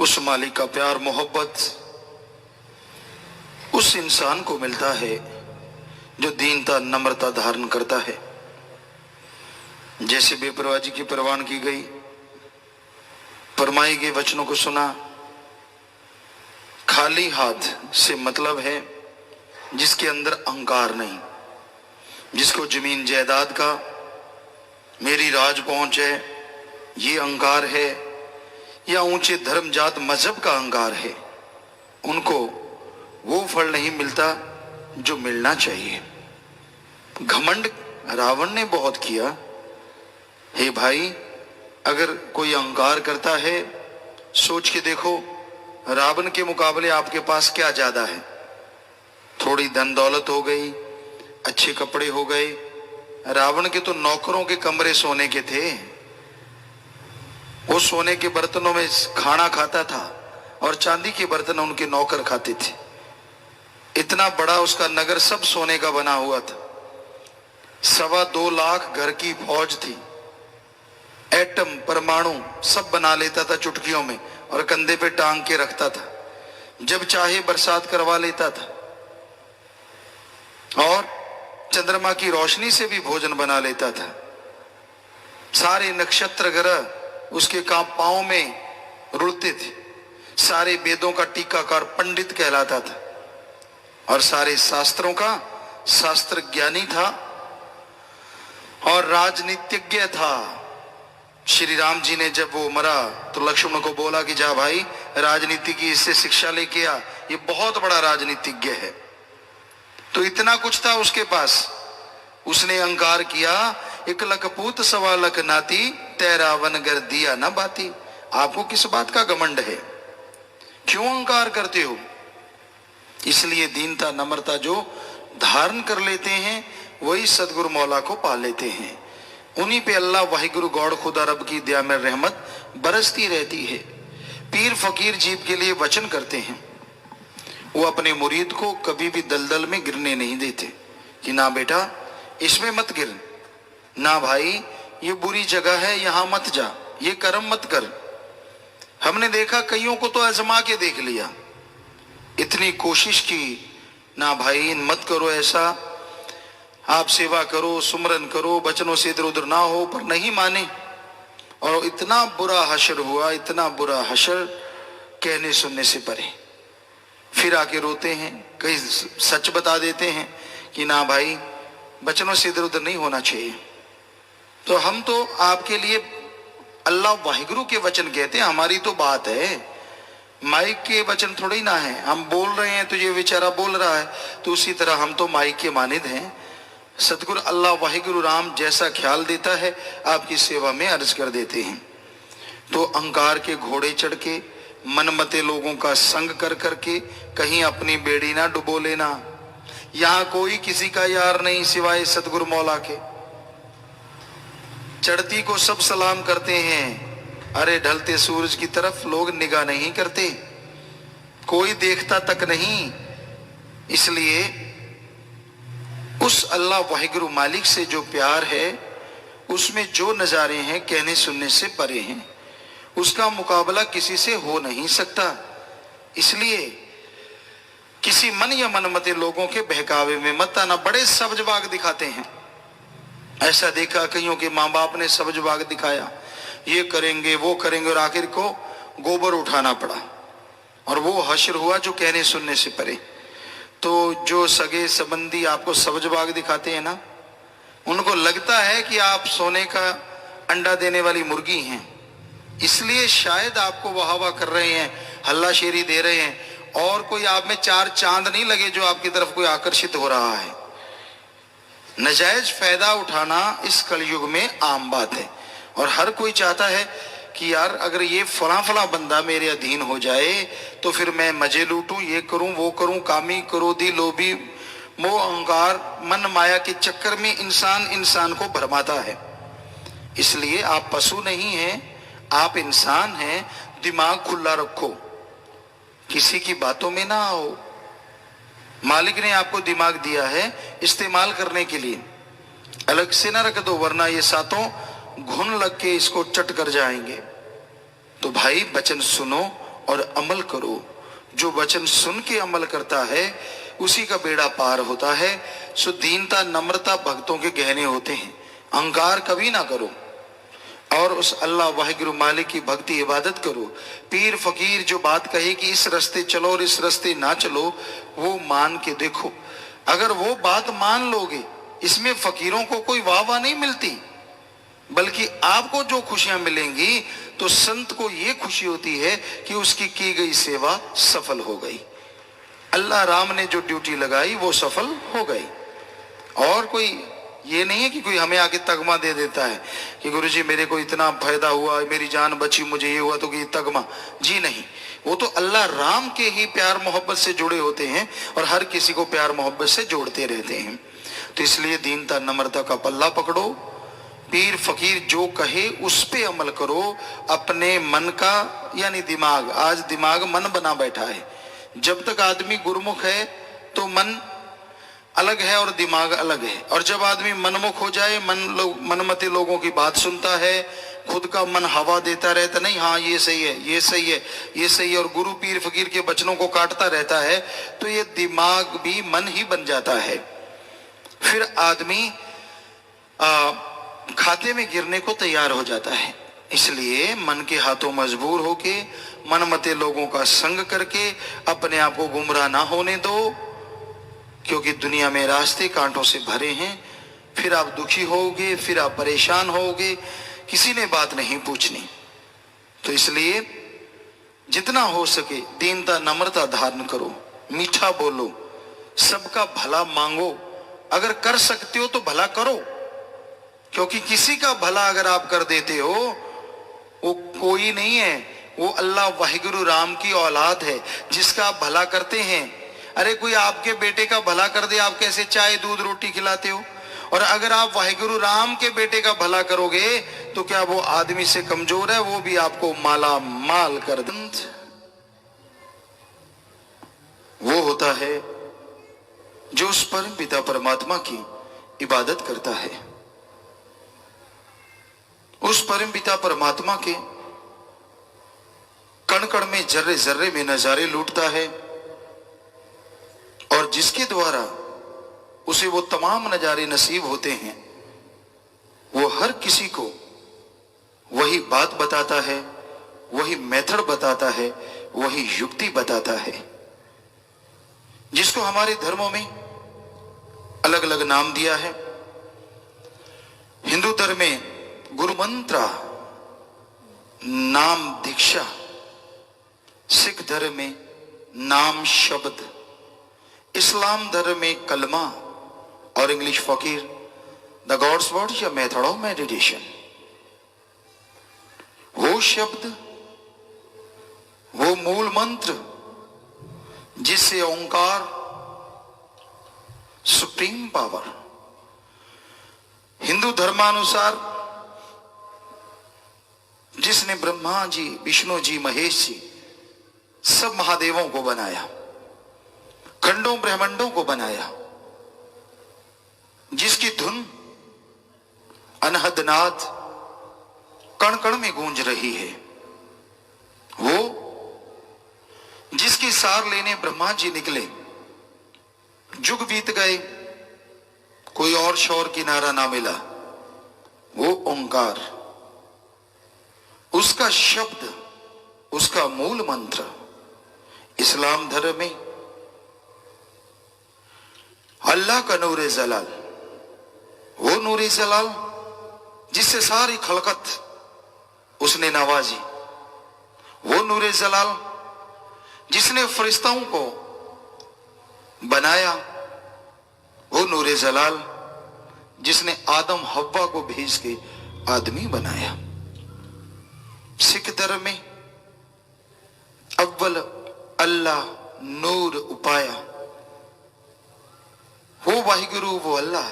उस मालिक का प्यार मोहब्बत उस इंसान को मिलता है जो दीनता नम्रता धारण करता है। जैसे बेपरवाही की परवान की गई, फरमाए गए वचनों को सुना। खाली हाथ से मतलब है जिसके अंदर अहंकार नहीं, जिसको जमीन जायदाद का, मेरी राज पहुंच है, ये अहंकार है, या ऊंचे धर्म जात मजहब का अहंकार है, उनको वो फल नहीं मिलता जो मिलना चाहिए। घमंड रावण ने बहुत किया। हे भाई, अगर कोई अहंकार करता है, सोच के देखो रावण के मुकाबले आपके पास क्या ज्यादा है। थोड़ी धन दौलत हो गई, अच्छे कपड़े हो गए। रावण के तो नौकरों के कमरे सोने के थे, वो सोने के बर्तनों में खाना खाता था और चांदी के बर्तन उनके नौकर खाते थे। इतना बड़ा उसका नगर सब सोने का बना हुआ था। 2.25 लाख घर की फौज थी। एटम परमाणु सब बना लेता था चुटकियों में और कंधे पे टांग के रखता था। जब चाहे बरसात करवा लेता था और चंद्रमा की रोशनी से भी भोजन बना लेता था। सारे नक्षत्र ग्रह उसके पांव में रुलते थे। सारे वेदों का टीकाकार पंडित कहलाता था और सारे शास्त्रों का शास्त्र ज्ञानी था और राजनीतिज्ञ था। श्री राम जी ने जब वो मरा तो लक्ष्मण को बोला कि जा भाई, राजनीति की इससे शिक्षा लेके आ, ये बहुत बड़ा राजनीतिज्ञ है। तो इतना कुछ था उसके पास। उसने अहंकार किया, 1 लख पूत 1.25 लख नाती, तेरा वनगर दिया न बाती। आपको किस बात का घमंड है? क्यों अहंकार करते हो? इसलिए दीनता नम्रता जो धारण कर लेते हैं वही सदगुरु मौला को पा लेते हैं। उन्हीं पे अल्लाह वाहिगुरु गौड़ खुदा रब की दया में रहमत बरसती रहती है। पीर फकीर जीव के लिए वचन करते हैं, वो अपने मुरीद को कभी भी दलदल में गिरने नहीं देते कि ना बेटा इसमें मत गिर, ना भाई ये बुरी जगह है यहां मत जा, ये कर्म मत कर। हमने देखा कईयों को तो आजमा के देख लिया, इतनी कोशिश की, ना भाई मत करो ऐसा, आप सेवा करो, सुमरन करो, बचनों से इधर उधर ना हो, पर नहीं माने। और इतना बुरा हशर हुआ, इतना बुरा हशर कहने सुनने से परे। फिर आके रोते हैं, कई सच बता देते हैं कि ना भाई बचनों से इधर उधर नहीं होना चाहिए। तो हम तो आपके लिए अल्लाह वाहिगुरु के वचन कहते हैं, हमारी तो बात है, माइक के वचन थोड़े ही ना है। हम बोल रहे हैं तो ये बेचारा बोल रहा है, तो उसी तरह हम तो माइक के मानिद हैं। सतगुरु अल्लाह वाहिगुरु राम जैसा ख्याल देता है आपकी सेवा में अर्ज कर देते हैं। तो अहंकार के घोड़े चढ़ के, मनमते लोगों का संग कर करके कहीं अपनी बेड़ी ना डुबो लेना। यहां कोई किसी का यार नहीं सिवाय सतगुरु मौला के। चढ़ती को सब सलाम करते हैं, अरे ढलते सूरज की तरफ लोग निगाह नहीं करते, कोई देखता तक नहीं। इसलिए उस अल्लाह वाहिगुरु मालिक से जो प्यार है, उसमें जो नजारे हैं कहने सुनने से परे हैं, उसका मुकाबला किसी से हो नहीं सकता। इसलिए किसी मन या मनमते लोगों के बहकावे में मत आना। बड़े सब्जबाग दिखाते हैं, ऐसा देखा कईयों के माँ बाप ने सब्जबाग दिखाया, ये करेंगे वो करेंगे, और आखिर को गोबर उठाना पड़ा और वो हश्र हुआ जो कहने सुनने से परे। तो जो सगे संबंधी आपको सब्जबाग दिखाते हैं ना, उनको लगता है कि आप सोने का अंडा देने वाली मुर्गी हैं, इसलिए शायद आपको वाह वाह कर रहे हैं, हल्लाशेरी दे रहे हैं, और कोई आप में 4 चांद नहीं लगे जो आपकी तरफ कोई आकर्षित हो रहा है। नजायज फायदा उठाना इस कलयुग में आम बात है और हर कोई चाहता है कि यार अगर ये फला फला बंदा मेरे अधीन हो जाए तो फिर मैं मजे लूटूं, ये करूं वो करूं। कामी, क्रोधी, लोभी, मोह, अहंकार, मन माया के चक्कर में इंसान को भरमाता है। इसलिए आप पशु नहीं हैं, आप इंसान हैं। दिमाग खुला रखो, किसी की बातों में ना आओ। मालिक ने आपको दिमाग दिया है इस्तेमाल करने के लिए, अलग से ना रख दो, वरना ये सातों घुन लग के इसको चट कर जाएंगे। तो भाई वचन सुनो और अमल करो। जो वचन सुन के अमल करता है उसी का बेड़ा पार होता है। सो दीनता नम्रता भक्तों के गहने होते हैं। अहंकार कभी ना करो और उस अल्लाह वाहिगुरु मालिक की भक्ति इबादत करो। पीर फकीर जो बात कहे कि इस रास्ते चलो और इस रास्ते ना चलो, वो मान के देखो। अगर वो बात मान लोगे, इसमें फकीरों को कोई वाह वाह नहीं मिलती, बल्कि आपको जो खुशियां मिलेंगी तो संत को ये खुशी होती है कि उसकी की गई सेवा सफल हो गई। अल्लाह राम ने जो ड्यूटी लगाई वो सफल हो गई। और कोई ये नहीं है कि कोई हमें आके तगमा दे देता है कि गुरुजी मेरे को इतना फायदा हुआ, मेरी जान बची, मुझे ये हुआ, तो कि तगमा। जी नहीं, वो तो अल्लाह राम के ही प्यार मोहब्बत से जुड़े होते हैं और हर किसी को प्यार मोहब्बत से जोड़ते रहते हैं। तो इसलिए दीनता नम्रता का पल्ला पकड़ो। पीर फकीर जो कहे उस पे अमल करो। अपने मन का यानी दिमाग, आज दिमाग मन बना बैठा है। जब तक आदमी गुरुमुख है तो मन अलग है और दिमाग अलग है, और जब आदमी मनमुख हो जाए, मनमते लोगों की बात सुनता है, खुद का मन हवा देता रहता, नहीं हाँ ये सही है, ये सही है, ये सही है, और गुरु पीर फकीर के वचनों को काटता रहता है, तो ये दिमाग भी मन ही बन जाता है। फिर आदमी खाते में गिरने को तैयार हो जाता है। इसलिए मन के हाथों मजबूर होके, मनमते लोगों का संग करके अपने आप को गुमराह ना होने दो, क्योंकि दुनिया में रास्ते कांटों से भरे हैं। फिर आप दुखी होगे, फिर आप परेशान होगे, किसी ने बात नहीं पूछनी। तो इसलिए जितना हो सके दीनता नम्रता धारण करो, मीठा बोलो, सबका भला मांगो। अगर कर सकते हो तो भला करो, क्योंकि किसी का भला अगर आप कर देते हो, वो कोई नहीं है, वो अल्लाह वाहिगुरु राम की औलाद है जिसका आप भला करते हैं। अरे कोई आपके बेटे का भला कर दे, आप कैसे चाय दूध रोटी खिलाते हो? और अगर आप वाहिगुरु राम के बेटे का भला करोगे तो क्या वो आदमी से कमजोर है? वो भी आपको माला माल कर दे। वो होता है जो उस परम पिता परमात्मा की इबादत करता है, उस परम पिता परमात्मा के कण कण में, जर्रे जर्रे में नजारे लूटता है, और जिसके द्वारा उसे वो तमाम नजारे नसीब होते हैं, वो हर किसी को वही बात बताता है, वही मेथड बताता है, वही युक्ति बताता है, जिसको हमारे धर्मों में अलग अलग नाम दिया है। हिंदू धर्म में गुरु मंत्र, नाम दीक्षा, सिख धर्म में नाम शब्द, इस्लाम धर्म में कलमा, और इंग्लिश फकीर द गॉड्स वर्ड या मेथड ऑफ मेडिटेशन। वो शब्द, वो मूल मंत्र जिससे ओंकार, सुप्रीम पावर, हिंदू धर्मानुसार जिसने ब्रह्मा जी, विष्णु जी, महेश जी, सब महादेवों को बनाया, खंडों ब्रह्मांडों को बनाया, जिसकी धुन अनहद नाद कण कण में गूंज रही है, वो जिसकी सार लेने ब्रह्मा जी निकले, जुग बीत गए, कोई और शौर किनारा ना मिला, वो ओंकार, उसका शब्द, उसका मूल मंत्र। इस्लाम धर्म में अल्लाह का नूरे जलाल, वो नूरे जलाल जिससे सारी खलकत उसने नवाजी, वो नूरे जलाल जिसने फरिश्ताओं को बनाया, वो नूरे जलाल जिसने आदम हव्वा को भेज के आदमी बनाया। सिख धर्म में अव्वल अल्लाह नूर उपाया, वो वाहिगुरु, वो अल्लाह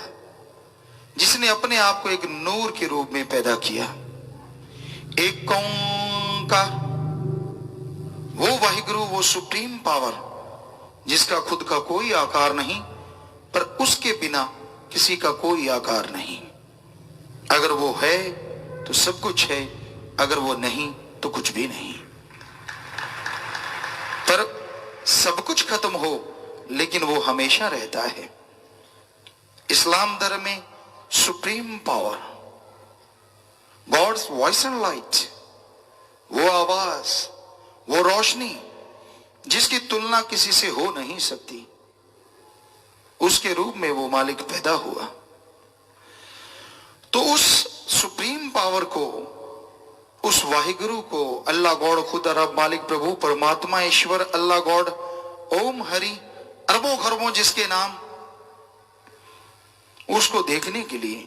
जिसने अपने आप को एक नूर के रूप में पैदा किया। एक ओंकार, वो वाहिगुरु, वो सुप्रीम पावर जिसका खुद का कोई आकार नहीं, पर उसके बिना किसी का कोई आकार नहीं। अगर वो है तो सब कुछ है, अगर वो नहीं तो कुछ भी नहीं। सब कुछ खत्म हो, लेकिन वो हमेशा रहता है। इस्लाम धर्म में supreme power, God's voice and light, वो आवाज, वो रोशनी जिसकी तुलना किसी से हो नहीं सकती, उसके रूप में वो मालिक पैदा हुआ। तो उस सुप्रीम पावर को, उस वाहिगुरु को, अल्लाह गॉड, खुद रब मालिक प्रभु परमात्मा ईश्वर अल्लाह गॉड, ओम हरि, अरबों खरबों जिसके नाम, उसको देखने के लिए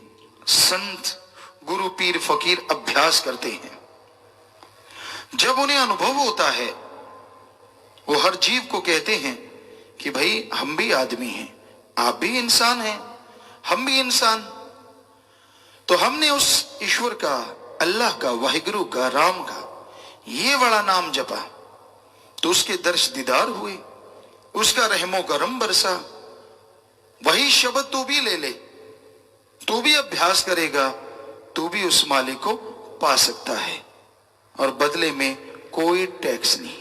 संत, गुरु, पीर, फकीर अभ्यास करते हैं। जब उन्हें अनुभव होता है, वो हर जीव को कहते हैं कि भाई हम भी आदमी हैं, आप भी इंसान हैं, हम भी इंसान। तो हमने उस ईश्वर का, अल्लाह का, वाहिगुरु का, राम का ये बड़ा नाम जपा, तो उसके दर्श दीदार हुए, उसका रहमो करम बरसा। वही शब्द तू भी ले ले, तू भी अभ्यास करेगा, तू भी उस मालिक को पा सकता है, और बदले में कोई टैक्स नहीं,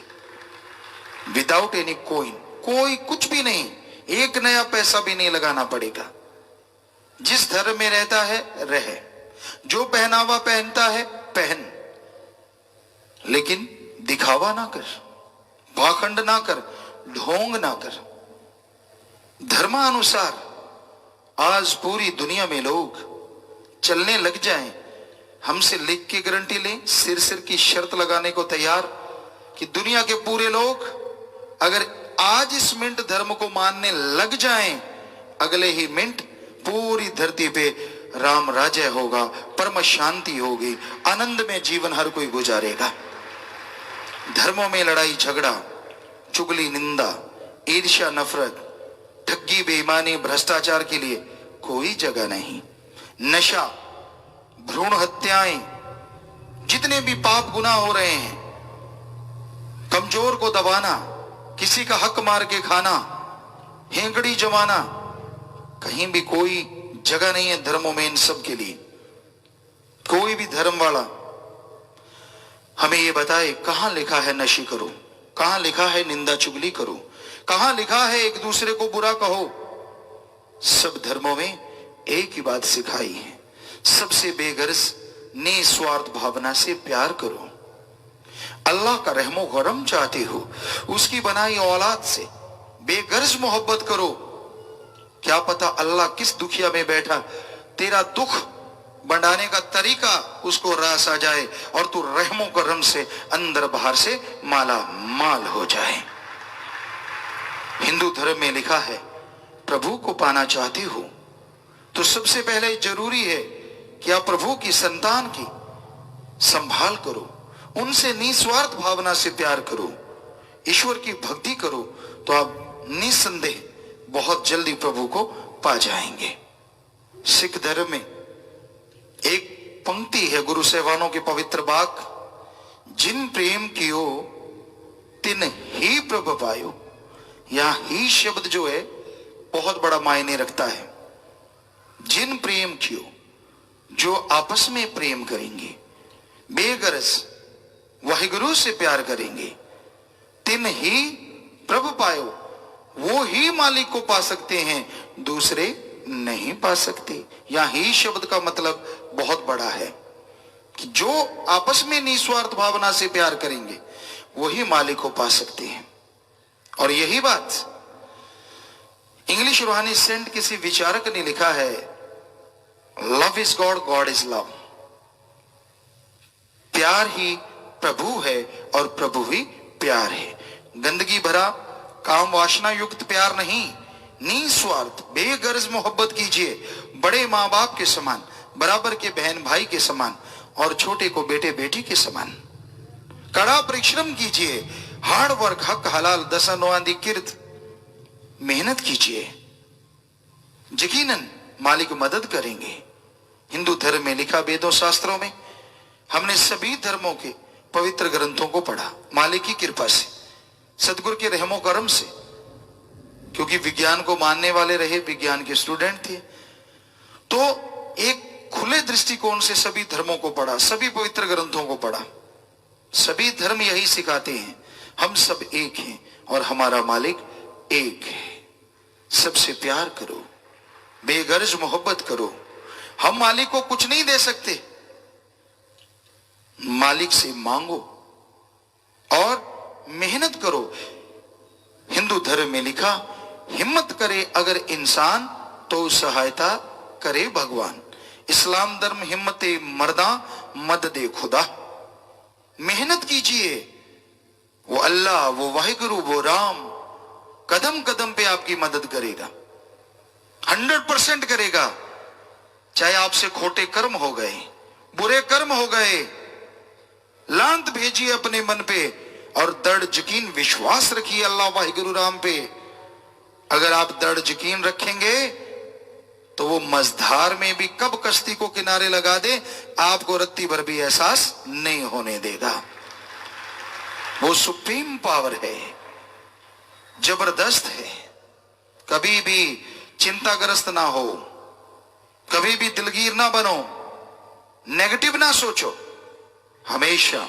विदाउट एनी कॉइन, कोई कुछ भी नहीं, एक नया पैसा भी नहीं लगाना पड़ेगा। जिस धर्म में रहता है रहे, जो पहनावा पहनता है पहन, लेकिन दिखावा ना कर, पाखंड ना कर, ढोंग ना कर। धर्मानुसार आज पूरी दुनिया में लोग चलने लग जाएं, हमसे लिख के गारंटी लें, सिर सिर की शर्त लगाने को तैयार कि दुनिया के पूरे लोग अगर आज इस मिनट धर्म को मानने लग जाएं, अगले ही मिनट पूरी धरती पे राम राज्य होगा, परम शांति होगी, आनंद में जीवन हर कोई गुजारेगा। धर्मों में लड़ाई झगड़ा, चुगली, निंदा, ईर्ष्या, नफरत, ठगी, बेईमानी, भ्रष्टाचार के लिए कोई जगह नहीं। नशा, भ्रूण हत्याएं, जितने भी पाप गुनाह हो रहे हैं, कमजोर को दबाना, किसी का हक मार के खाना, हेंकड़ी जमाना, कहीं भी कोई जगह नहीं है धर्मों में इन सब के लिए। कोई भी धर्म वाला हमें ये बताए कहां लिखा है नशे करो, कहां लिखा है निंदा चुगली करो, कहां लिखा है एक दूसरे को बुरा कहो। सब धर्मों में एक ही बात सिखाई है, सबसे बेगर्ज निस्वार्थ भावना से प्यार करो। अल्लाह का रहमो करम चाहते हो, उसकी बनाई औलाद से बेगर्ज मोहब्बत करो। क्या पता अल्लाह किस दुखिया में बैठा, तेरा दुख बढ़ाने का तरीका उसको रास आ जाए और तू रहमो करम से अंदर बाहर से माला माल हो जाए। हिंदू धर्म में लिखा है, प्रभु को पाना चाहते हो तो सबसे पहले जरूरी है कि आप प्रभु की संतान की संभाल करो, उनसे निस्वार्थ भावना से प्यार करो, ईश्वर की भक्ति करो, तो आप निसंदेह बहुत जल्दी प्रभु को पा जाएंगे। सिख धर्म में एक पंक्ति है गुरु साहिबानों के पवित्र वाक, जिन प्रेम कियो तिन ही प्रभु पायो। यहां ही शब्द जो है बहुत बड़ा मायने रखता है। जिन प्रेम कियो, जो आपस में प्रेम करेंगे, बेगरज वाहिगुरु से प्यार करेंगे, तिन ही प्रभु पायो, वो ही मालिक को पा सकते हैं, दूसरे नहीं पा सकते। या ही शब्द का मतलब बहुत बड़ा है कि जो आपस में निस्वार्थ भावना से प्यार करेंगे वही मालिक को पा सकते हैं। और यही बात इंग्लिश रूहानी सेंट किसी विचारक ने लिखा है, love is God, God is love. प्यार ही प्रभु है और प्रभु ही प्यार है। गंदगी भरा काम वासना युक्त प्यार नहीं, निस्वार्थ बेगर्ज मोहब्बत कीजिए, बड़े माँ बाप के समान, बराबर के बहन भाई के समान और छोटे को बेटे बेटी के समान। कड़ा परिश्रम कीजिए, हार्ड वर्क, हक हलाल, दशनोआंदी किर्त, मेहनत कीजिए, यकीनन मालिक मदद करेंगे। हिंदू धर्म में लिखा, वेदों शास्त्रों में हमने सभी धर्मों के पवित्र ग्रंथों को पढ़ा, मालिक की कृपा से, सदगुरु के रहमो करम से, क्योंकि विज्ञान को मानने वाले रहे, विज्ञान के स्टूडेंट थे, तो एक खुले दृष्टिकोण से सभी धर्मों को पढ़ा, सभी पवित्र ग्रंथों को पढ़ा। सभी धर्म यही सिखाते हैं हम सब एक हैं और हमारा मालिक एक है। सबसे प्यार करो, बेगर्ज मोहब्बत करो। हम मालिक को कुछ नहीं दे सकते, मालिक से मांगो और मेहनत करो। हिंदू धर्म में लिखा, हिम्मत करे अगर इंसान तो सहायता करे भगवान। इस्लाम धर्म हिम्मते मर्दा मददे खुदा। मेहनत कीजिए, वो अल्लाह, वो वाहिगुरु, वो राम कदम कदम पे आपकी मदद करेगा, 100% करेगा। चाहे आपसे खोटे कर्म हो गए, बुरे कर्म हो गए, लांत भेजिए अपने मन पे और दृढ़ यकीन विश्वास रखिए अल्लाह वाहिगुरु राम पे। अगर आप दृढ़ यकीन रखेंगे तो वो मझधार में भी कब कश्ती को किनारे लगा दे, आपको रत्ती भर भी एहसास नहीं होने देगा। वो सुप्रीम पावर है, जबरदस्त है। कभी भी चिंताग्रस्त ना हो, कभी भी दिलगीर ना बनो, नेगेटिव ना सोचो। हमेशा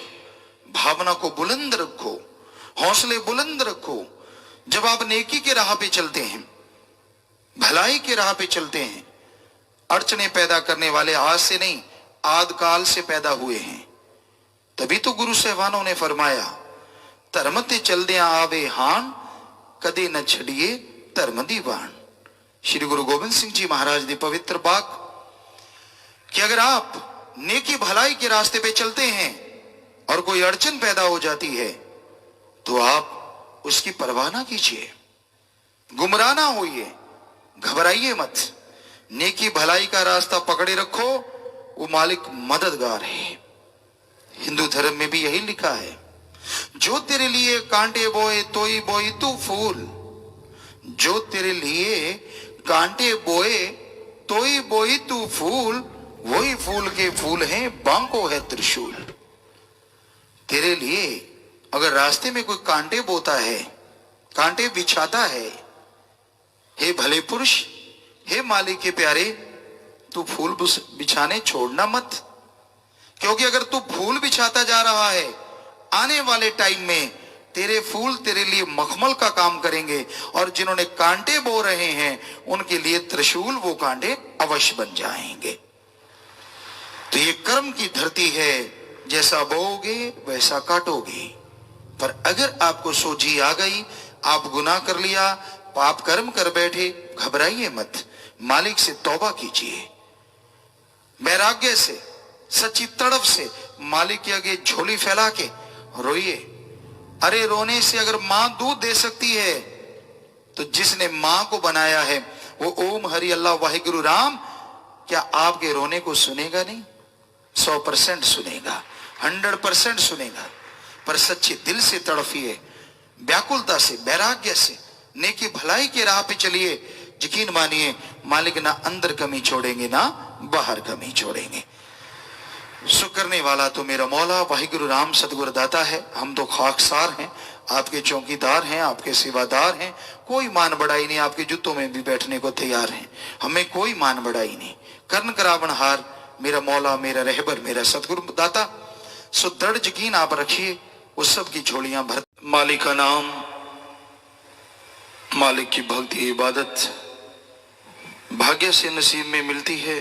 भावना को बुलंद रखो, हौसले बुलंद रखो। जब आप नेकी के राह पे चलते हैं, भलाई के राह पे चलते हैं, अड़चने पैदा करने वाले आज से नहीं, आदकाल से पैदा हुए हैं। तभी तो गुरु साहबानों ने फरमाया, धर्म ते चलदियां आवे हान, कदे न छड़िए धर्म दी बाण। श्री गुरु गोबिंद सिंह जी महाराज दी पवित्र बात कि अगर आप नेकी भलाई के रास्ते पे चलते हैं और कोई अड़चन पैदा हो जाती है तो आप उसकी परवाह ना कीजिए, गुमराह ना होइए, घबराइए मत। नेकी भलाई का रास्ता पकड़े रखो, वो मालिक मददगार है। हिंदू धर्म में भी यही लिखा है, जो तेरे लिए कांटे बोए तोई बोई तू फूल। जो तेरे लिए कांटे बोए तोई बोई तू फूल, वही फूल के फूल हैं, बांको है त्रिशूल। तेरे लिए अगर रास्ते में कोई कांटे बोता है, कांटे बिछाता है, हे भले पुरुष, हे मालिक के प्यारे, तू फूल बिछाने छोड़ना मत। क्योंकि अगर तू फूल बिछाता जा रहा है, आने वाले टाइम में तेरे फूल तेरे लिए मखमल का काम करेंगे और जिन्होंने कांटे बो रहे हैं उनके लिए त्रिशूल, वो कांटे अवश्य बन जाएंगे। तो ये कर्म की धरती है, जैसा बोओगे वैसा काटोगे। पर अगर आपको सोझी आ गई, आप गुनाह कर लिया, पाप कर्म कर बैठे, घबराइए मत, मालिक से तौबा कीजिए, वैराग्य से, सच्ची तड़प से मालिक के आगे झोली फैला के रोइए। अरे रोने से अगर मां दूध दे सकती है तो जिसने मां को बनाया है वो ओम हरि अल्लाह वाहिगुरु राम, क्या आपके रोने को सुनेगा नहीं? 100% सुनेगा, 100% सुनेगा। पर सच्चे दिल से तड़फिए, व्याकुलता से, वैराग्य से, नेकी भलाई के राह पे चलिए। यकीन मानिए मालिक ना अंदर कमी छोड़ेंगे ना बाहर कमी छोड़ेंगे। शुक्र करने वाला तो मेरा मौला वाहिगुरु राम सतगुरु दाता है। हम तो खाकसार हैं, आपके चौकीदार हैं, आपके सेवादार हैं। कोई मान बढ़ाई नहीं, आपके जूतों में भी बैठने को तैयार हैं। हमें कोई मान बढ़ाई नहीं। कर्ण करावण हार मेरा मौला, मेरा रहबर, मेरा सतगुरु दाता। सो दृढ़ यकीन आप रखिए, उस सब की झोलियां भर। मालिक का नाम, मालिक की भक्ति इबादत भाग्य से नसीब में मिलती है।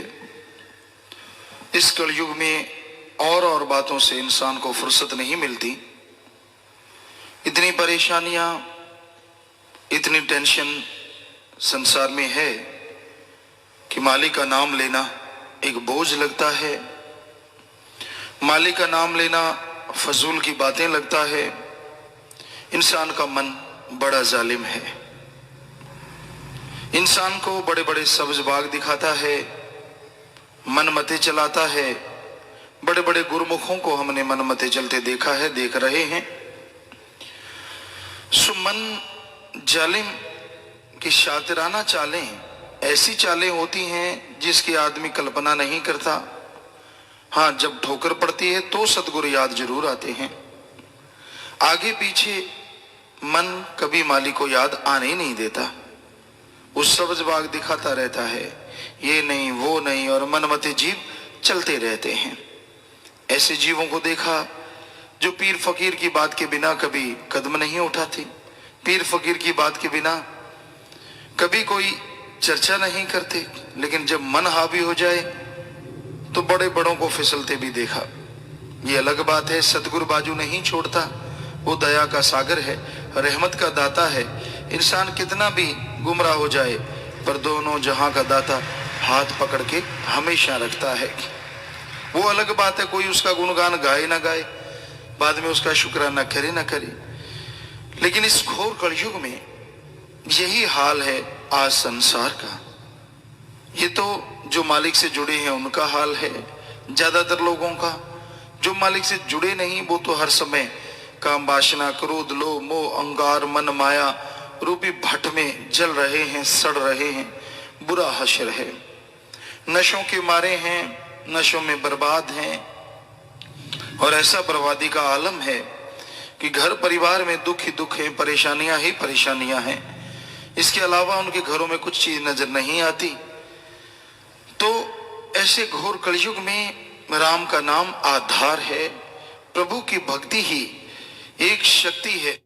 इस कलयुग में और बातों से इंसान को फुर्सत नहीं मिलती। इतनी परेशानियां, इतनी टेंशन संसार में है कि मालिक का नाम लेना एक बोझ लगता है। मालिक का नाम लेना फजूल की बातें लगता है। इंसान का मन बड़ा जालिम है। इंसान को बड़े बड़े सब्ज बाग दिखाता है, मनमते चलाता है। बड़े बड़े गुरुमुखों को हमने मनमते चलते देखा है, देख रहे हैं। सुमन जालिम की शातिराना चालें ऐसी चालें होती हैं जिसकी आदमी कल्पना नहीं करता। हाँ, जब ठोकर पड़ती है तो सतगुरु याद जरूर आते हैं। आगे पीछे मन कभी मालिक को याद आने ही नहीं देता। उस सब्ज बाग दिखाता रहता है, ये नहीं वो नहीं, और मनमते जीव चलते रहते हैं। ऐसे जीवों को देखा जो पीर फकीर की बात के बिना कभी कदम नहीं उठाते, पीर फकीर की बात के बिना कभी कोई चर्चा नहीं करते, लेकिन जब मन हावी हो जाए तो बड़े बड़ों को फिसलते भी देखा। ये अलग बात है, सतगुरु बाजू नहीं छोड़ता, वो दया का सागर है, रहमत का दाता है। इंसान कितना भी गुमराह हो जाए पर दोनों जहां का दाता हाथ पकड़ के हमेशा रखता है। वो अलग बात है, कोई उसका गुणगान गाए ना गाए, बाद में उसका शुक्राना करे ना करे, लेकिन इस घोर कलयुग में यही हाल है आज संसार का। ये तो जो मालिक से जुड़े हैं उनका हाल है, ज्यादातर लोगों का। जो मालिक से जुड़े नहीं वो तो हर समय काम वासना क्रोध लोभ मोह अंगार मन माया रूपी भट्ट में जल रहे हैं, सड़ रहे हैं, बुरा हश्र है, नशों के मारे हैं, नशों में बर्बाद हैं। और ऐसा बर्बादी का आलम है कि घर परिवार में दुख ही दुख है, परेशानियां ही परेशानियां हैं, इसके अलावा उनके घरों में कुछ चीज नजर नहीं आती। तो ऐसे घोर कलयुग में राम का नाम आधार है, प्रभु की भक्ति ही एक शक्ति है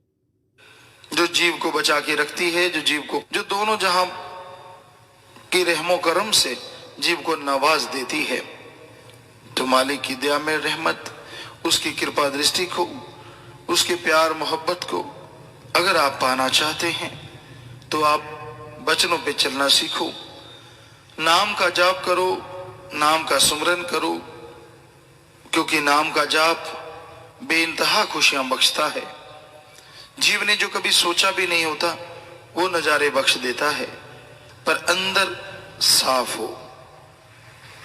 जो जीव को बचा के रखती है, जो जीव को, जो दोनों जहां की रहमो करम से जीव को नवाज देती है। तो मालिक की दया में रहमत, उसकी कृपा दृष्टि को, उसके प्यार मोहब्बत को अगर आप पाना चाहते हैं तो आप वचनों पे चलना सीखो, नाम का जाप करो, नाम का सुमरन करो, क्योंकि नाम का जाप बेइंतहा खुशियां बख्शता है। जीव ने जो कभी सोचा भी नहीं होता वो नजारे बख्श देता है, पर अंदर साफ हो,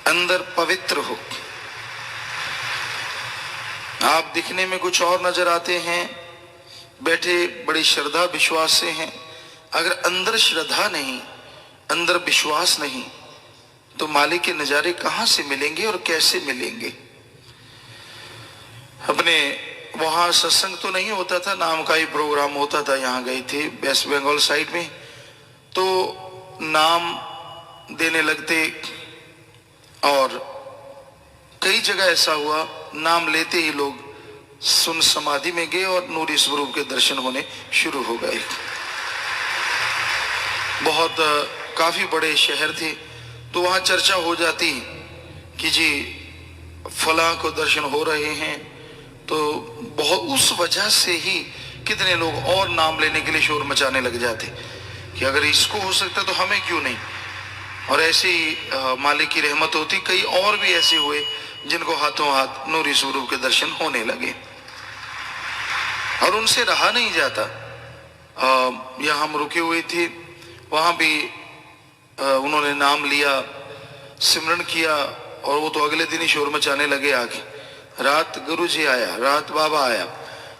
अंदर पवित्र हो। आप दिखने में कुछ और नजर आते हैं, बैठे बड़ी श्रद्धा विश्वास से हैं, अगर अंदर श्रद्धा नहीं, अंदर विश्वास नहीं, तो मालिक के नजारे कहां से मिलेंगे और कैसे मिलेंगे। अपने वहां सत्संग तो नहीं होता था, नाम का ही प्रोग्राम होता था, यहाँ गए थे वेस्ट बंगाल साइड में, तो नाम देने लगते और कई जगह ऐसा हुआ नाम लेते ही लोग सुन समाधि में गए और नूरी स्वरूप के दर्शन होने शुरू हो गए। बहुत काफी बड़े शहर थे, तो वहां चर्चा हो जाती कि जी फलां को दर्शन हो रहे हैं, तो बहुत उस वजह से ही कितने लोग और नाम लेने के लिए शोर मचाने लग जाते कि अगर इसको हो सकता तो हमें क्यों नहीं। और ऐसे ही मालिक की रहमत होती, कई और भी ऐसे हुए जिनको हाथों हाथ नूरी स्वरूप के दर्शन होने लगे और उनसे रहा नहीं जाता। यहाँ हम रुके हुए थे, वहां भी उन्होंने नाम लिया, सिमरन किया, और वो तो अगले दिन ही शोर मचाने लगे आके। रात गुरु जी आया, रात बाबा आया,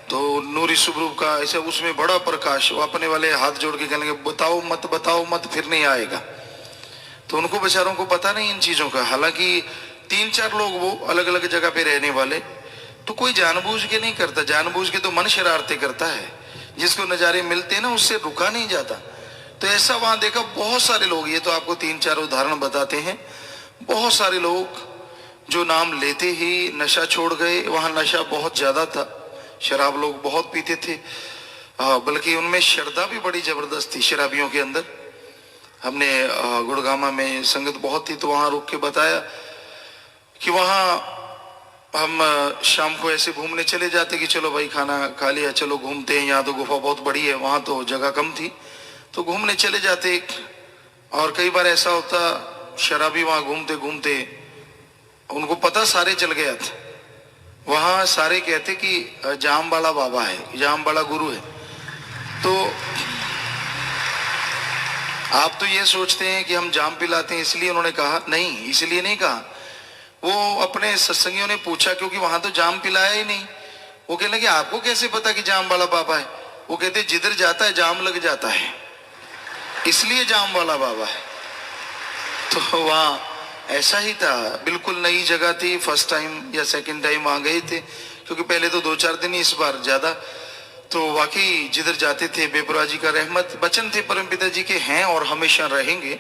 तो नूरी स्वरूप का ऐसा उसमें बड़ा प्रकाश, वो अपने वाले हाथ जोड़ के कहेंगे बताओ मत फिर नहीं आएगा। तो उनको बेचारों को पता नहीं इन चीजों का, हालांकि 3-4 लोग वो अलग अलग जगह पे रहने वाले, तो कोई जानबूझ के नहीं करता, जानबूझ के तो मन शरारते करता है, जिसको नजारे मिलते हैं ना उससे रुका नहीं जाता। तो ऐसा वहां देखा बहुत सारे लोग, ये तो आपको 3-4 उदाहरण बताते हैं, बहुत सारे लोग जो नाम लेते ही नशा छोड़ गए। वहां नशा बहुत ज्यादा था, शराब लोग बहुत पीते थे, बल्कि उनमें श्रद्धा भी बड़ी जबरदस्त थी शराबियों के अंदर। हमने गुड़गामा में संगत बहुत थी, तो वहां रुक के बताया कि वहां हम शाम को ऐसे घूमने चले जाते कि चलो भाई खाना खा लिया, चलो घूमते हैं, यहाँ तो गुफा बहुत बड़ी है, वहां तो जगह कम थी, तो घूमने चले जाते। और कई बार ऐसा होता शराबी वहां घूमते घूमते उनको पता सारे चल गया था, वहां सारे कहते कि जाम वाला बाबा है, जाम वाला गुरु है। तो आप तो ये सोचते हैं कि हम जाम पिलाते हैं इसलिए उन्होंने कहा, नहीं इसलिए नहीं कहा। वो अपने सत्संगियों ने पूछा, क्योंकि वहां तो जाम पिलाया ही नहीं। वो कहने लगे आपको कैसे पता कि जाम वाला बाबा है। वो कहते जिधर जाता है जाम लग जाता है, इसलिए जाम वाला बाबा है। तो वहां ऐसा ही था, बिल्कुल नई जगह थी, फर्स्ट टाइम या सेकंड टाइम वहां गए थे, क्योंकि पहले तो 2-4 दिन ही, इस बार ज्यादा। तो वाकई जिधर जाते थे बेपुरा जी का रहमत वचन थे परमपिता जी के हैं और हमेशा रहेंगे।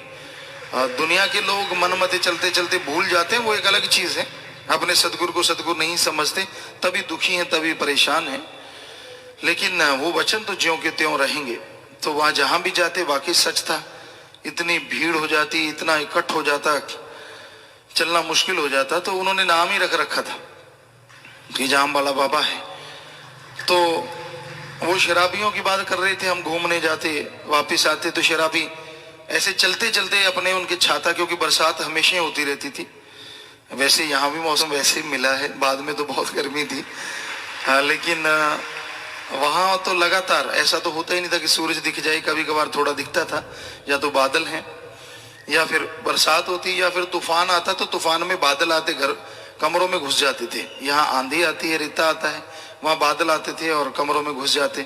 दुनिया के लोग मन मते चलते चलते भूल जाते हैं, वो एक अलग चीज है, अपने सदगुरु को सदगुरु नहीं समझते, तभी दुखी हैं, तभी परेशान हैं। लेकिन वो वचन तो ज्यों के त्यों रहेंगे। तो वहां जहां भी जाते वाकई सच था, इतनी भीड़ हो जाती, इतना इकट्ठ हो जाता, चलना मुश्किल हो जाता। तो उन्होंने नाम ही रख रखा था कि जाम वाला बाबा है। तो वो शराबियों की बात कर रहे थे, हम घूमने जाते वापिस आते तो शराबी ऐसे चलते चलते अपने उनके छाता, क्योंकि बरसात हमेशा ही होती रहती थी, वैसे यहाँ भी मौसम वैसे ही मिला है, बाद में तो बहुत गर्मी थी। हाँ, लेकिन वहां तो लगातार ऐसा तो होता ही नहीं था कि सूरज दिख जाए, कभी कभार थोड़ा दिखता था, या तो बादल हैं या फिर बरसात होती या फिर तूफान आता, तो तूफान में बादल आते, घर कमरों में घुस जाते थे। यहाँ आंधी आती है, रेता आता है, वहां बादल आते थे और कमरों में घुस जाते।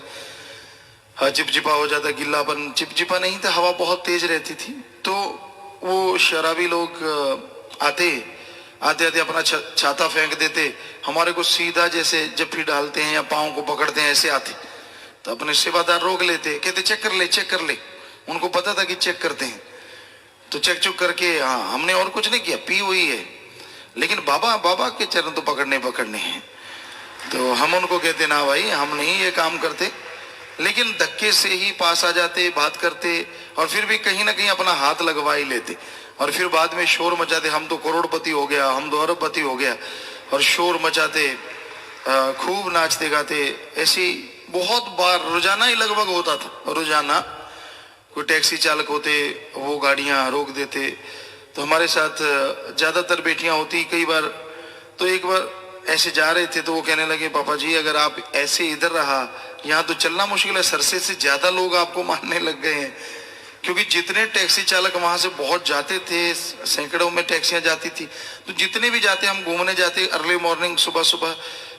हाँ, चिपचिपा हो जाता, गिल्लापन, चिपचिपा नहीं था, हवा बहुत तेज रहती थी। तो वो शराबी लोग आते आते आते अपना छाता फेंक देते, हमारे को सीधा जैसे जफ्फी डालते हैं या पाँव को पकड़ते हैं ऐसे आते। तो अपने सेवादार रोक लेते, कहते चेक कर ले, चेक कर ले। उनको पता था कि चेक करते हैं, तो चेक चुक करके, हाँ हमने और कुछ नहीं किया, पी हुई है, लेकिन बाबा बाबा के चरण तो पकड़ने पकड़ने हैं। तो हम उनको कहते ना भाई, हम नहीं ये काम करते, लेकिन धक्के से ही पास आ जाते, बात करते, और फिर भी कहीं ना कहीं अपना हाथ लगवा ही लेते, और फिर बाद में शोर मचाते, हम तो करोड़पति हो गया, हम तो अरबपति हो गया, और शोर मचाते, खूब नाचते गाते। ऐसी बहुत बार रोजाना ही लगभग होता था, रोजाना कोई टैक्सी चालक होते, वो गाड़ियां रोक देते। तो हमारे साथ ज्यादातर बेटियां होती। कई बार तो एक बार ऐसे जा रहे थे तो वो कहने लगे, पापा जी अगर आप ऐसे इधर रहा, यहाँ तो चलना मुश्किल है, सरसे से ज्यादा लोग आपको मारने लग गए हैं। क्योंकि जितने टैक्सी चालक वहां से बहुत जाते थे, सैकड़ों में टैक्सियां जाती थी, तो जितने भी जाते, हम घूमने जाते अर्ली मॉर्निंग, सुबह सुबह,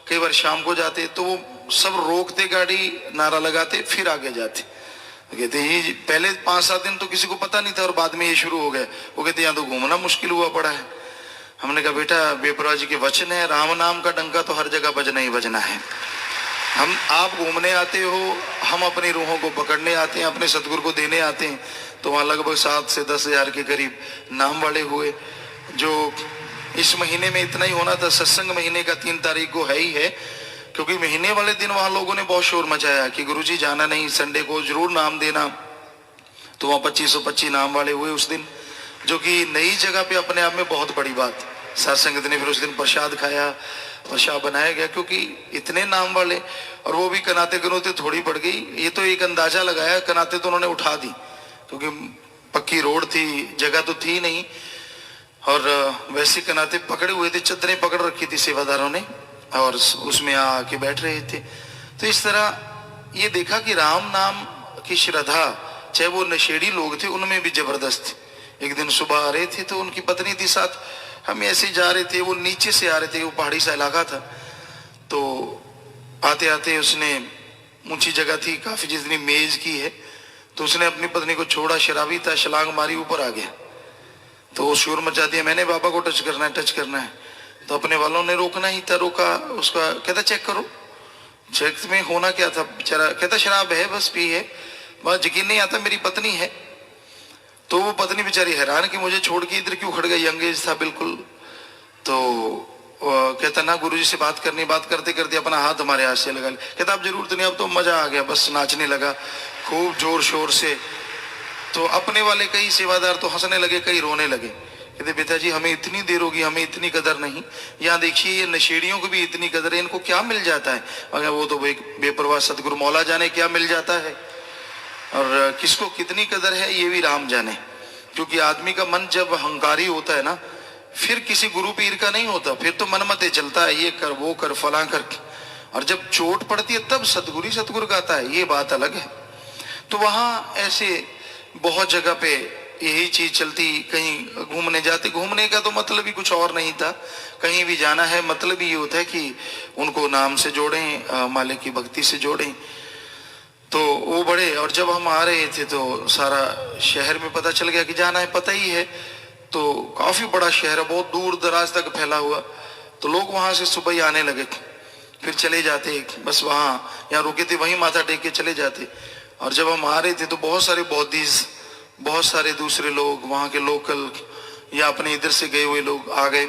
कई बार शाम को जाते, तो वो सब रोकते गाड़ी, नारा लगाते, फिर आगे जाते। कहते ये पहले 5-7 दिन तो किसी को पता नहीं था, और बाद में ये शुरू हो गया। वो कहते यहाँ तो घूमना मुश्किल हुआ पड़ा है। हमने कहा बेटा, बेपरवाह जी के वचन है, राम नाम का डंका तो हर जगह बजना ही बजना है। हम, आप घूमने आते हो, हम अपनी रूहों को पकड़ने आते हैं, अपने सदगुरु को देने आते हैं। तो वहाँ लगभग 7 से 10 हजार के करीब नाम वाले हुए। जो इस महीने में इतना ही होना था, सत्संग महीने का 3 तारीख को है ही है, क्योंकि महीने वाले दिन वहां लोगों ने बहुत शोर मचाया कि गुरुजी जाना नहीं, संडे को जरूर नाम देना। तो वहाँ 2525 नाम वाले हुए उस दिन, जो कि नई जगह पे अपने आप में बहुत बड़ी बात। साथ संगत ने फिर उस दिन प्रसाद खाया, प्रसाद बनाया गया, क्योंकि इतने नाम वाले, और वो भी कनाते कनोते थोड़ी पड़ गई। ये तो एक अंदाजा लगाया, कनाते तो उन्होंने उठा दी, क्योंकि पक्की रोड थी, जगह तो थी नहीं, और वैसे कनाते पकड़े हुए थे, चद्दरें पकड़ रखी थी सेवादारों ने, और उसमें आके बैठ रहे थे। तो इस तरह ये देखा कि राम नाम की श्रद्धा, चाहे वो नशेड़ी लोग थे, उनमें भी जबरदस्त थी। एक दिन सुबह आ रहे थे तो उनकी पत्नी थी साथ, हम ऐसे जा रहे थे, वो नीचे से आ रहे थे, वो पहाड़ी सा इलाका था। तो आते आते उसने, ऊंची जगह थी काफी, जितनी मेज की है, तो उसने अपनी पत्नी को छोड़ा, शराबी था, छलांग मारी, ऊपर आ गया। तो वो शोर मचा दिया, मैंने बाबा को टच करना है, टच करना है। तो अपने वालों ने रोकना ही था, रोका उसका, कहता चेक करो। चेक में होना क्या था बेचारा, कहता शराब है, बस पी है, बस यकीन नहीं आता मेरी पत्नी है। तो वो पत्नी बेचारी हैरान कि मुझे छोड़ के इधर क्यों खड़ गई, यंग एज था बिल्कुल। तो कहता ना गुरुजी से बात करनी, बात करते करते अपना हाथ हमारे हाथ से लगा लिया। कहता अब जरूरत नहीं, अब तो मजा आ गया, बस नाचने लगा खूब जोर शोर से। तो अपने वाले कई सेवादार तो हंसने लगे, कई रोने लगे। कहते पिताजी हमें इतनी देर होगी, हमें इतनी कदर नहीं। यहाँ देखिए ये नशेड़ियों को भी इतनी कदर है, इनको क्या मिल जाता है। मगर वो तो भाई बेपरवाह सदगुरु मौला जाने क्या मिल जाता है, और किसको कितनी कदर है ये भी राम जाने। क्योंकि आदमी का मन जब अहंकारी होता है ना, फिर किसी गुरु पीर का नहीं होता, फिर तो मनमते चलता है, ये कर वो कर फला कर। और जब चोट पड़ती है तब सतगुरु सतगुरु गाता है, ये बात अलग है। तो वहां ऐसे बहुत जगह पे यही चीज चलती। कहीं घूमने जाते, घूमने का तो मतलब ही कुछ और नहीं था, कहीं भी जाना है मतलब ही ये होता है कि उनको नाम से जोड़ें, मालिक की भक्ति से जोड़ें। तो वो बड़े, और जब हम आ रहे थे तो सारा शहर में पता चल गया कि जाना है, पता ही है। तो काफी बड़ा शहर है, बहुत दूर दराज तक फैला हुआ। तो लोग वहां से सुबह ही आने लगे, फिर चले जाते, बस वहां यहाँ रुके थे वहीं माथा टेक के चले जाते। और जब हम आ रहे थे तो बहुत सारे बौद्धिस्ट, बहुत सारे दूसरे लोग, वहां के लोकल या अपने इधर से गए हुए लोग आ गए।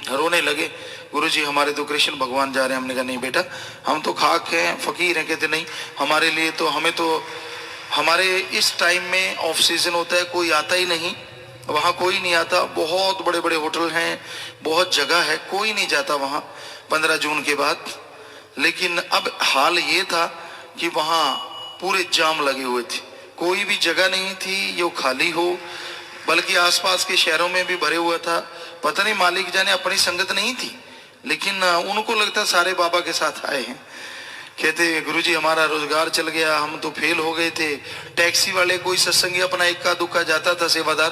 रोने लगे, गुरुजी हमारे तो कृष्ण भगवान जा रहे हैं। हमने कहा नहीं बेटा, हम तो खाक हैं, फकीर हैं। कहते नहीं, हमारे लिए तो, हमें तो, हमारे इस टाइम में ऑफ सीजन होता है, कोई आता ही नहीं, वहाँ कोई नहीं आता। बहुत बड़े बड़े होटल हैं, बहुत जगह है, कोई नहीं जाता वहाँ 15 जून के बाद। लेकिन अब हाल ये था कि वहाँ पूरे जाम लगे हुए थे, कोई भी जगह नहीं थी जो खाली हो, बल्कि आसपास के शहरों में भी भरे हुआ था। पता नहीं मालिक जाने, अपनी संगत नहीं थी, लेकिन उनको लगता सारे बाबा के साथ आए हैं। कहते गुरुजी हमारा रोजगार चल गया, हम तो फेल हो गए थे। टैक्सी वाले कोई सत्संगी अपना इक्का दुक्का जाता था सेवादार,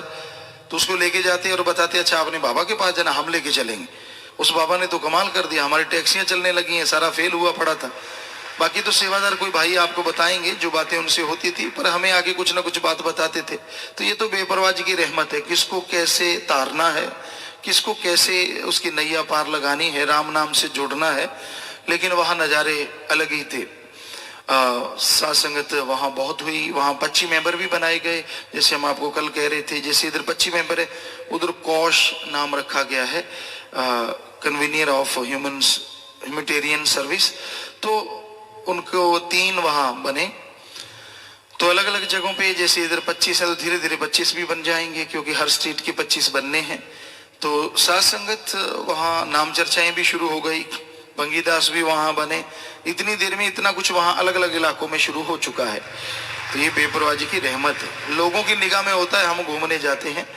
तो उसको लेके जाते और बताते अच्छा आपने बाबा के पास जाना, हम लेके चलेंगे। उस बाबा ने तो कमाल कर दिया, हमारी टैक्सियां चलने लगी हैं, सारा फेल हुआ पड़ा था। बाकी तो सेवादार कोई भाई आपको बताएंगे जो बातें उनसे होती थी, पर हमें आगे कुछ ना कुछ बात बताते थे। तो ये तो बेपरवाह जी की रहमत है, किसको कैसे तारना है, किसको कैसे उसकी नैया पार लगानी है, राम नाम से जोड़ना है। लेकिन वहाँ नज़ारे अलग ही थे। साथ संगत वहाँ बहुत हुई, वहाँ 25 मेंबर भी बनाए गए, जैसे हम आपको कल कह रहे थे। जैसे इधर 25 मेंबर है, उधर कौश नाम रखा गया है, कन्वीनियर ऑफ ह्यूमैनिटेरियन सर्विस। तो उनको 3 वहाँ बने। तो अलग अलग जगहों पे, जैसे इधर 25 है तो धीरे धीरे 25 भी बन जाएंगे, क्योंकि हर स्टेट के 25 बनने हैं। तो साथ संगत वहाँ नाम चर्चाएं भी शुरू हो गई, भंगीदास भी वहाँ बने। इतनी देर में इतना कुछ वहाँ अलग अलग इलाकों में शुरू हो चुका है। तो ये बेपरवाही की रहमत है। लोगों की निगाह में होता है हम घूमने जाते हैं,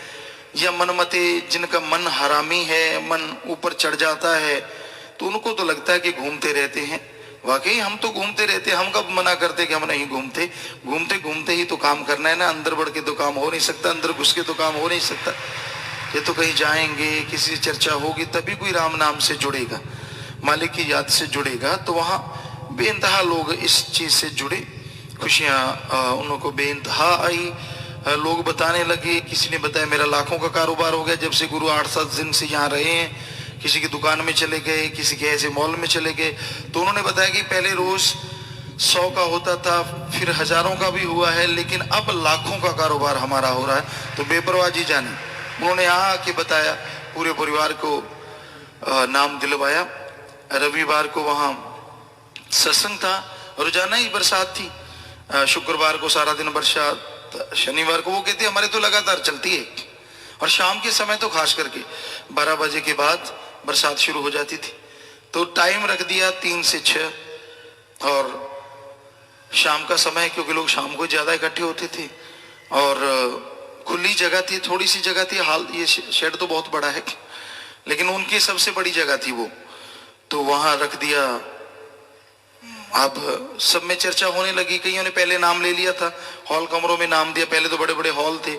या मनमते जिनका मन हरामी है, मन ऊपर चढ़ जाता है, तो उनको तो लगता है कि घूमते रहते हैं। वाकई हम तो घूमते रहते हैं, हम कब मना करते कि हम नहीं घूमते। घूमते घूमते ही तो काम करना है ना, अंदर बढ़ के तो काम हो नहीं सकता, अंदर घुस के तो काम हो नहीं सकता। ये तो कहीं जाएंगे, किसी से चर्चा होगी, तभी कोई राम नाम से जुड़ेगा, मालिक की याद से जुड़ेगा। तो वहाँ बेइंतहा लोग इस चीज से जुड़े, खुशियाँ उनको बेइंतहा आई। लोग बताने लगे, किसी ने बताया मेरा लाखों का कारोबार हो गया जब से गुरु 8-7 दिन से यहाँ रहे हैं। किसी की दुकान में चले गए, किसी के ऐसे मॉल में चले गए। तो उन्होंने बताया कि पहले रोज 100 का होता था, फिर हजारों का भी हुआ है, लेकिन अब लाखों का कारोबार हमारा हो रहा है। तो बेपरवाह जी जाने, उन्होंने यहाँ आके बताया, पूरे परिवार को नाम दिलवाया। रविवार को वहाँ सत्संग था, रोजाना ही बरसात थी। शुक्रवार को सारा दिन बरसात, शनिवार को, वो कहते हमारे तो लगातार चलती है, और शाम के समय तो खास करके 12 बजे के बाद बरसात शुरू हो जाती थी। तो टाइम रख दिया 3 से 6, और शाम का समय, क्योंकि लोग शाम को ज्यादा इकट्ठे होते थे, और खुली जगह थी, थोड़ी सी जगह थी। हाल ये शेड तो बहुत बड़ा है, लेकिन उनकी सबसे बड़ी जगह थी वो, तो वहां रख दिया। अब सब में चर्चा होने लगी, कईयों ने पहले नाम ले लिया था, हॉल कमरों में नाम दिया। पहले तो बड़े बड़े हॉल थे,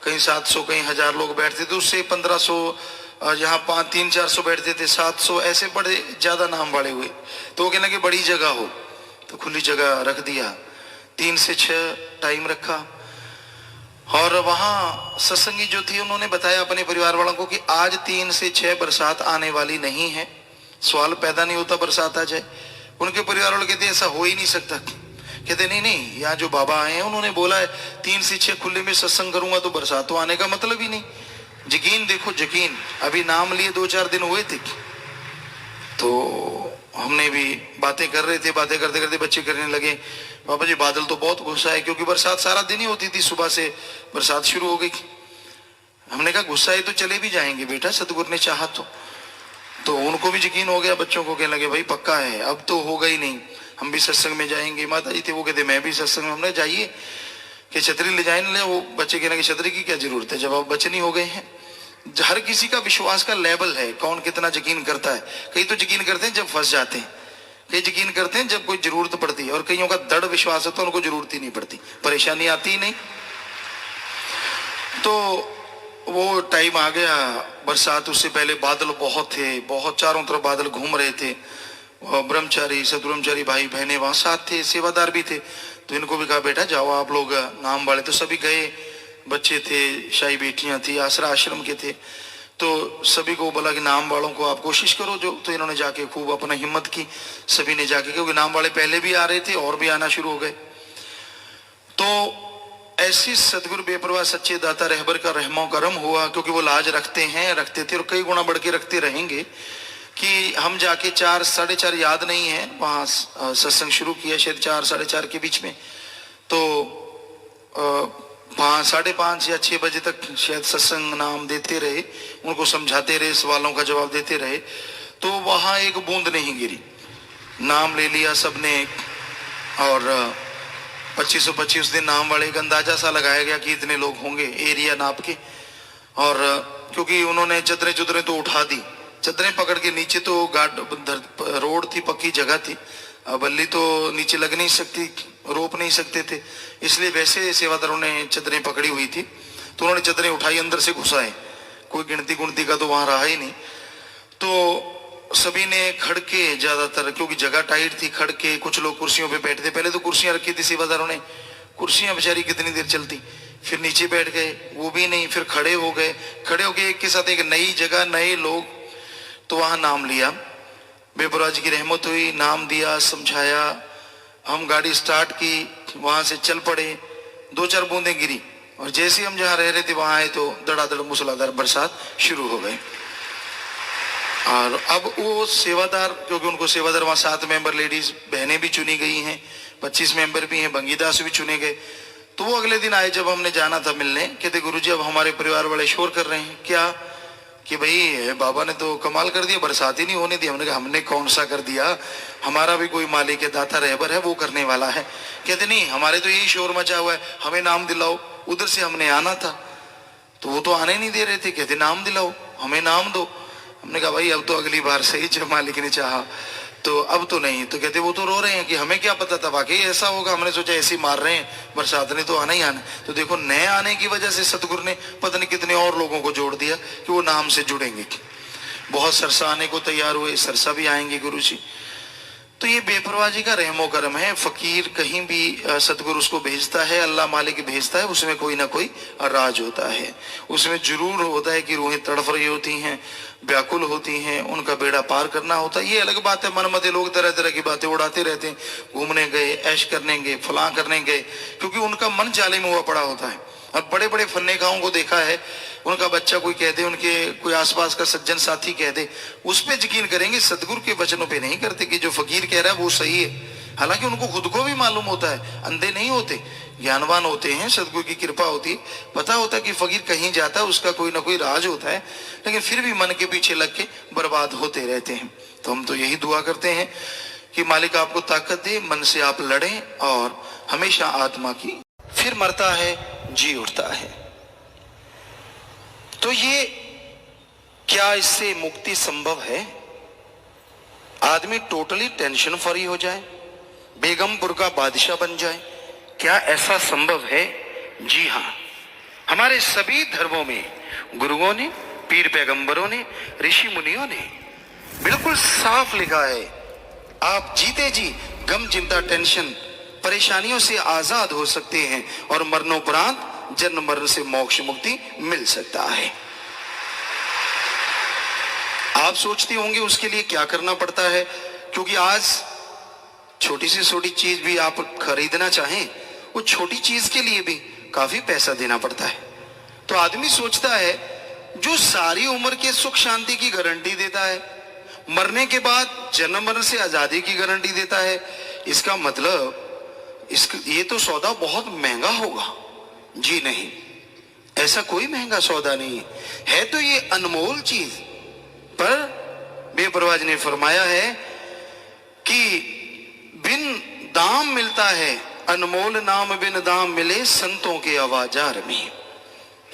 कहीं 700 कहीं 1000 लोग बैठते थे, उससे 1500, जहाँ 300-400 बैठते थे, 700, ऐसे बड़े ज्यादा नाम वाले हुए। तो वो कहना कि बड़ी जगह हो, तो खुली जगह रख दिया। 3 से 6 टाइम रखा, और वहां सत्संगी जो थी उन्होंने बताया अपने परिवार वालों को कि आज 3 से 6 बरसात आने वाली नहीं है। सवाल पैदा नहीं होता बरसात आ जाए। उनके परिवार वाले कहते ऐसा हो ही नहीं सकता। कहते नहीं नहीं, यहाँ जो बाबा आए हैं उन्होंने बोला है 3 से 6 खुले में सत्संग करूंगा तो बरसात तो आने का मतलब ही नहीं। यकीन देखो, यकीन, अभी नाम लिए 2-4 दिन हुए थे, तो हमने भी बातें कर रहे थे, बातें करते करते बच्चे करने लगे, बाबा जी बादल तो बहुत गुस्सा है, क्योंकि बरसात सारा दिन ही होती थी, सुबह से बरसात शुरू हो गई। हमने कहा गुस्सा है तो चले भी जाएंगे बेटा, सतगुरु ने चाहा तो उनको भी यकीन हो गया। बच्चों को कहने लगे भाई पक्का है, अब तो होगा ही नहीं, हम भी सत्संग में जाएंगे। माता जी थे वो कहते मैं भी सत्संग में। हमने जाइए कि छतरी ले जाएंगे। वो बच्चे कहने की छतरी की क्या जरूरत है, जब आप बच्चे नहीं हो गए हैं। हर किसी का विश्वास का लेवल है, कौन कितना यकीन करता है। कई तो यकीन करते हैं जब फंस जाते हैं, कई यकीन करते हैं जब कोई जरूरत पड़ती है, और कईयों का दृढ़ विश्वास है तो उनको जरूरत ही नहीं पड़ती, परेशानी आती ही नहीं। तो वो टाइम आ गया बरसात, उससे पहले बादल बहुत थे, बहुत चारों तरफ बादल घूम रहे थे। ब्रह्मचारी सदब्रह्मचारी भाई बहने वहां साथ थे, सेवादार भी थे। तो इनको भी कहा बेटा जाओ आप लोग, नाम वाले तो सभी गए, बच्चे थे, शाही बेटियां थी, आसरा आश्रम के थे, तो सभी को बोला कि नाम वालों को आप कोशिश करो जो। तो इन्होंने जाके खूब अपना हिम्मत की, सभी ने जाके, क्योंकि नाम वाले पहले भी आ रहे थे और भी आना शुरू हो गए। तो ऐसी सदगुरु बेपरवाह सच्चे दाता रहबर का रहमो करम हुआ, क्योंकि वो लाज रखते हैं, रखते थे और कई गुना बढ़ के रखते रहेंगे, कि हम जाके 4 साढ़े 4 याद नहीं है वहाँ सत्संग शुरू किया, शायद 4 साढ़े 4 के बीच में, तो 5:30 या 6 बजे तक शायद सत्संग नाम देते रहे, उनको समझाते रहे, सवालों का जवाब देते रहे, तो वहाँ एक बूंद नहीं गिरी। नाम ले लिया सबने और 2525 दिन नाम वाले एक अंदाजा सा लगाया गया कि इतने लोग होंगे एरिया नाप के। और क्योंकि उन्होंने चदरें चुदरें तो उठा दी, चदरें पकड़ के नीचे तो रोड थी, पक्की जगह थी, बल्ली तो नीचे लग नहीं सकती, रोप नहीं सकते थे, इसलिए वैसे सेवादारों ने चदरें पकड़ी हुई थी, तो उन्होंने चदरें उठाई, अंदर से घुसाए, कोई गिनती गुणती का तो वहां रहा ही नहीं। तो सभी ने खड़के, ज्यादातर क्योंकि जगह टाइट थी, खड़के, कुछ लोग कुर्सियों पे बैठे थे, पहले तो कुर्सियां रखी थी सेवादारों ने, कुर्सियां बेचारी कितनी देर चलती, फिर नीचे बैठ गए, वो भी नहीं, फिर खड़े हो गए, खड़े होके एक के साथ एक नई जगह, नए लोग, तो वहां नाम लिया, बेपरवाह जी की रहमत हुई, नाम दिया, समझाया, हम गाड़ी स्टार्ट की, वहां से चल पड़े, 2-4 बूंदें गिरी, और जैसे हम जहां रह रहे थे वहां आए तो धड़ाधड़ मूसलाधार बरसात शुरू हो गई। और अब वो सेवादार, क्योंकि उनको सेवादार वहां 7 मेंबर लेडीज बहनें भी चुनी गई हैं, 25 मेंबर भी हैं, बंगीदास भी चुने गए, तो वो अगले दिन आए जब हमने जाना था मिलने, कहते गुरुजी अब हमारे परिवार वाले शोर कर रहे हैं, क्या कि भाई बाबा ने तो कमाल कर दिया, बरसात ही नहीं होने दी। हमने कहा हमने कौन सा कर दिया, हमारा भी कोई मालिक है, दाता रहबर है, वो करने वाला है। कहते नहीं, हमारे तो यही शोर मचा हुआ है, हमें नाम दिलाओ, उधर से हमने आना था, तो वो तो आने नहीं दे रहे थे, कहते नाम दिलाओ, हमें नाम दो। हमने कहा भाई अब तो अगली बार सही, जब मालिक ने चाहा, तो अब तो नहीं। तो कहते वो तो रो रहे हैं कि हमें क्या पता था वाकई ऐसा होगा, हमने सोचा ऐसे ही मार रहे हैं, बरसात ने तो आना ही आना। तो देखो नए आने की वजह से सतगुरु ने पता नहीं कितने और लोगों को जोड़ दिया कि वो नाम से जुड़ेंगे। बहुत सरसा आने को तैयार हुए, सरसा भी आएंगे गुरु जी। तो ये बेपरवाह जी का रहमो करम है। फकीर कहीं भी सतगुरु उसको भेजता है, अल्लाह मालिक भेजता है, उसमें कोई ना कोई राज होता है, उसमें जरूर होता है कि रूहें तड़फ रही होती हैं, व्याकुल होती हैं, उनका बेड़ा पार करना होता है। ये अलग बात है, मनमते लोग तरह तरह की बातें उड़ाते रहते हैं, घूमने गए, ऐश करने गए, फलां करने गए, क्योंकि उनका मन जाले में हुआ पड़ा होता है। और बड़े बड़े फन्नेखाओं को देखा है, उनका बच्चा कोई कह दे, उनके कोई आसपास का सज्जन साथी कह दे, उस पे यकीन करेंगे, सदगुरु के वचनों पे नहीं करते कि जो फकीर कह रहा है वो सही है। हालांकि उनको खुद को भी मालूम होता है, अंधे नहीं होते, ज्ञानवान होते हैं, सदगुरु की कृपा होती है, पता होता है कि फकीर कहीं जाता है उसका कोई ना कोई राज होता है, लेकिन फिर भी मन के पीछे लग के बर्बाद होते रहते हैं। तो हम तो यही दुआ करते हैं कि मालिक आपको ताकत दे, मन से आप लड़ें, और हमेशा आत्मा की, फिर मरता है जी उठता है। तो ये क्या इससे मुक्ति संभव है? आदमी टोटली टेंशन फ्री हो जाए, बेगमपुर का बादशाह बन जाए, क्या ऐसा संभव है? जी हां, हमारे सभी धर्मों में गुरुओं ने, पीर पैगंबरों ने, ऋषि मुनियों ने बिल्कुल साफ लिखा है, आप जीते जी गम चिंता टेंशन परेशानियों से आजाद हो सकते हैं और मरणोपरांत जन्म मरण से मोक्ष मुक्ति मिल सकता है। आप सोचते होंगे उसके लिए क्या करना पड़ता है, क्योंकि आज छोटी से छोटी चीज भी आप खरीदना चाहें, वो छोटी चीज के लिए भी काफी पैसा देना पड़ता है। तो आदमी सोचता है जो सारी उम्र के सुख शांति की गारंटी देता है, मरने के बाद जन्म मरण से आजादी की गारंटी देता है, इसका मतलब ये तो सौदा बहुत महंगा होगा। जी नहीं, ऐसा कोई महंगा सौदा नहीं है तो ये अनमोल चीज। पर बेपरवाह ने फरमाया है कि बिन दाम मिलता है, अनमोल नाम बिन दाम मिले संतों के आवाजार में।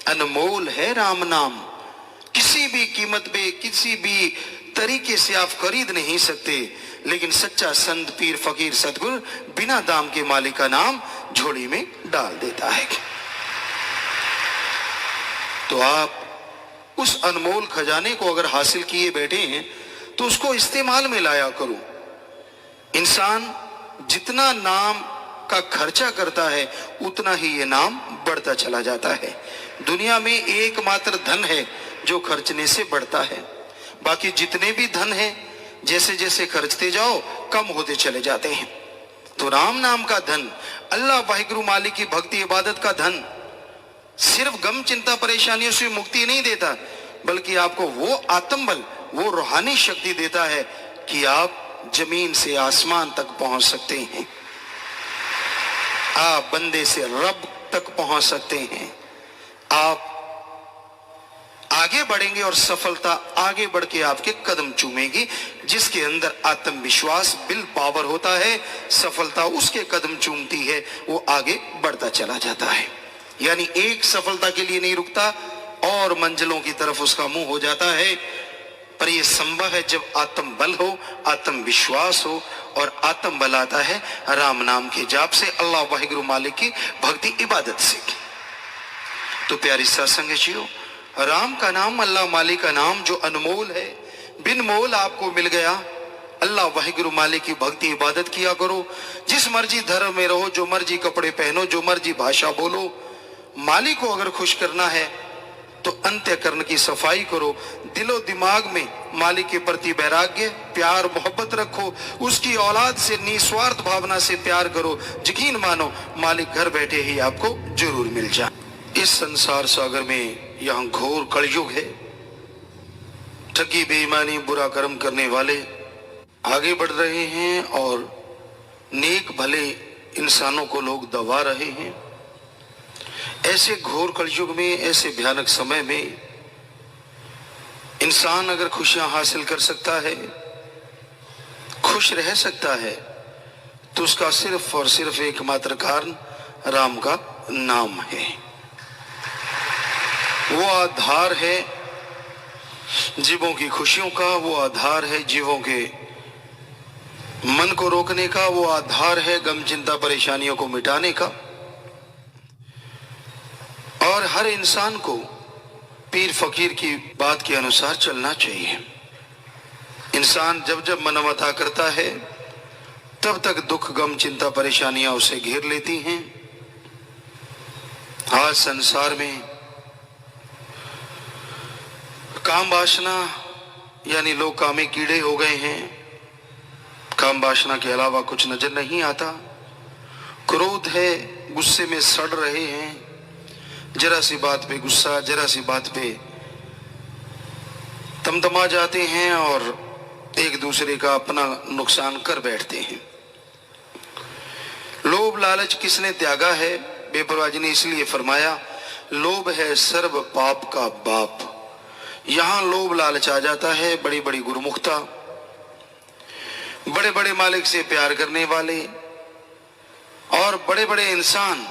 अनमोल है राम नाम, किसी भी कीमत पे, किसी भी तरीके से आप खरीद नहीं सकते, लेकिन सच्चा संत पीर फकीर सतगुरु बिना दाम के मालिक का नाम झोली में डाल देता है। तो आप उस अनमोल खजाने को अगर हासिल किए बैठे हैं तो उसको इस्तेमाल में लाया करो। इंसान जितना नाम का खर्चा करता है उतना ही ये नाम बढ़ता चला जाता है। दुनिया में एकमात्र धन है जो खर्चने से बढ़ता है, बाकी जितने भी धन है जैसे जैसे खर्चते जाओ कम होते चले जाते हैं। तो राम नाम का धन, अल्लाह वाहिगुरु मालिक की भक्ति इबादत का धन सिर्फ गम चिंता परेशानियों से मुक्ति नहीं देता, बल्कि आपको वो आत्मबल, वो रूहानी शक्ति देता है कि आप जमीन से आसमान तक पहुंच सकते हैं, आप बंदे से रब तक पहुंच सकते हैं, आप आगे बढ़ेंगे और सफलता आगे बढ़ के आपके कदम चूमेगी। जिसके अंदर आत्मविश्वास बिल पावर होता है, सफलता उसके कदम चूमती है, वो आगे बढ़ता चला जाता है। यानी एक सफलता के लिए नहीं रुकता और मंजिलों की तरफ उसका मुंह हो जाता है। पर यह संभव है जब आत्म बल हो, आत्मविश्वास हो, और आत्म बल आता है राम नाम के जाप से, अल्लाह वाहिगुरु मालिक की भक्ति इबादत से। तो प्यारी सत्संगीओ, राम का नाम, अल्लाह मालिक का नाम जो अनमोल है, बिन मोल आपको मिल गया। अल्लाह वाहिगुरु मालिक की भक्ति इबादत किया करो, जिस मर्जी धर्म में रहो, जो मर्जी कपड़े पहनो, जो मर्जी भाषा बोलो, मालिक को अगर खुश करना है तो अंतःकरण की सफाई करो, दिलो दिमाग में मालिक के प्रति वैराग्य, प्यार, मोहब्बत रखो, उसकी औलाद से निस्वार्थ भावना से प्यार करो। यकीन मानो मालिक घर बैठे ही आपको जरूर मिल जाए। इस संसार सागर में यहाँ घोर कलयुग है। ठगी, बेईमानी, बुरा कर्म करने वाले आगे बढ़ रहे हैं और नेक भले इंसानों को लोग दबा रहे हैं। ऐसे घोर कलयुग में, ऐसे भयानक समय में इंसान अगर खुशियां हासिल कर सकता है, खुश रह सकता है, तो उसका सिर्फ और सिर्फ एकमात्र कारण राम का नाम है। वो आधार है जीवों की खुशियों का, वो आधार है जीवों के मन को रोकने का, वो आधार है गम चिंता परेशानियों को मिटाने का। और हर इंसान को पीर फकीर की बात के अनुसार चलना चाहिए। इंसान जब जब मनमता करता है तब तक दुख, गम, चिंता, परेशानियां उसे घेर लेती हैं। आज संसार में काम वासना यानी लोग कामी कीड़े हो गए हैं। काम वासना के अलावा कुछ नजर नहीं आता। क्रोध है, गुस्से में सड़ रहे हैं, जरा सी बात पे गुस्सा, जरा सी बात पे तमतमा जाते हैं और एक दूसरे का अपना नुकसान कर बैठते हैं। लोभ लालच किसने त्यागा है? बेपरवाह जी ने इसलिए फरमाया, लोभ है सर्व पाप का बाप। यहां लोभ लालच आ जाता है, बड़ी बड़ी गुरुमुखता, बड़े बड़े मालिक से प्यार करने वाले और बड़े बड़े इंसान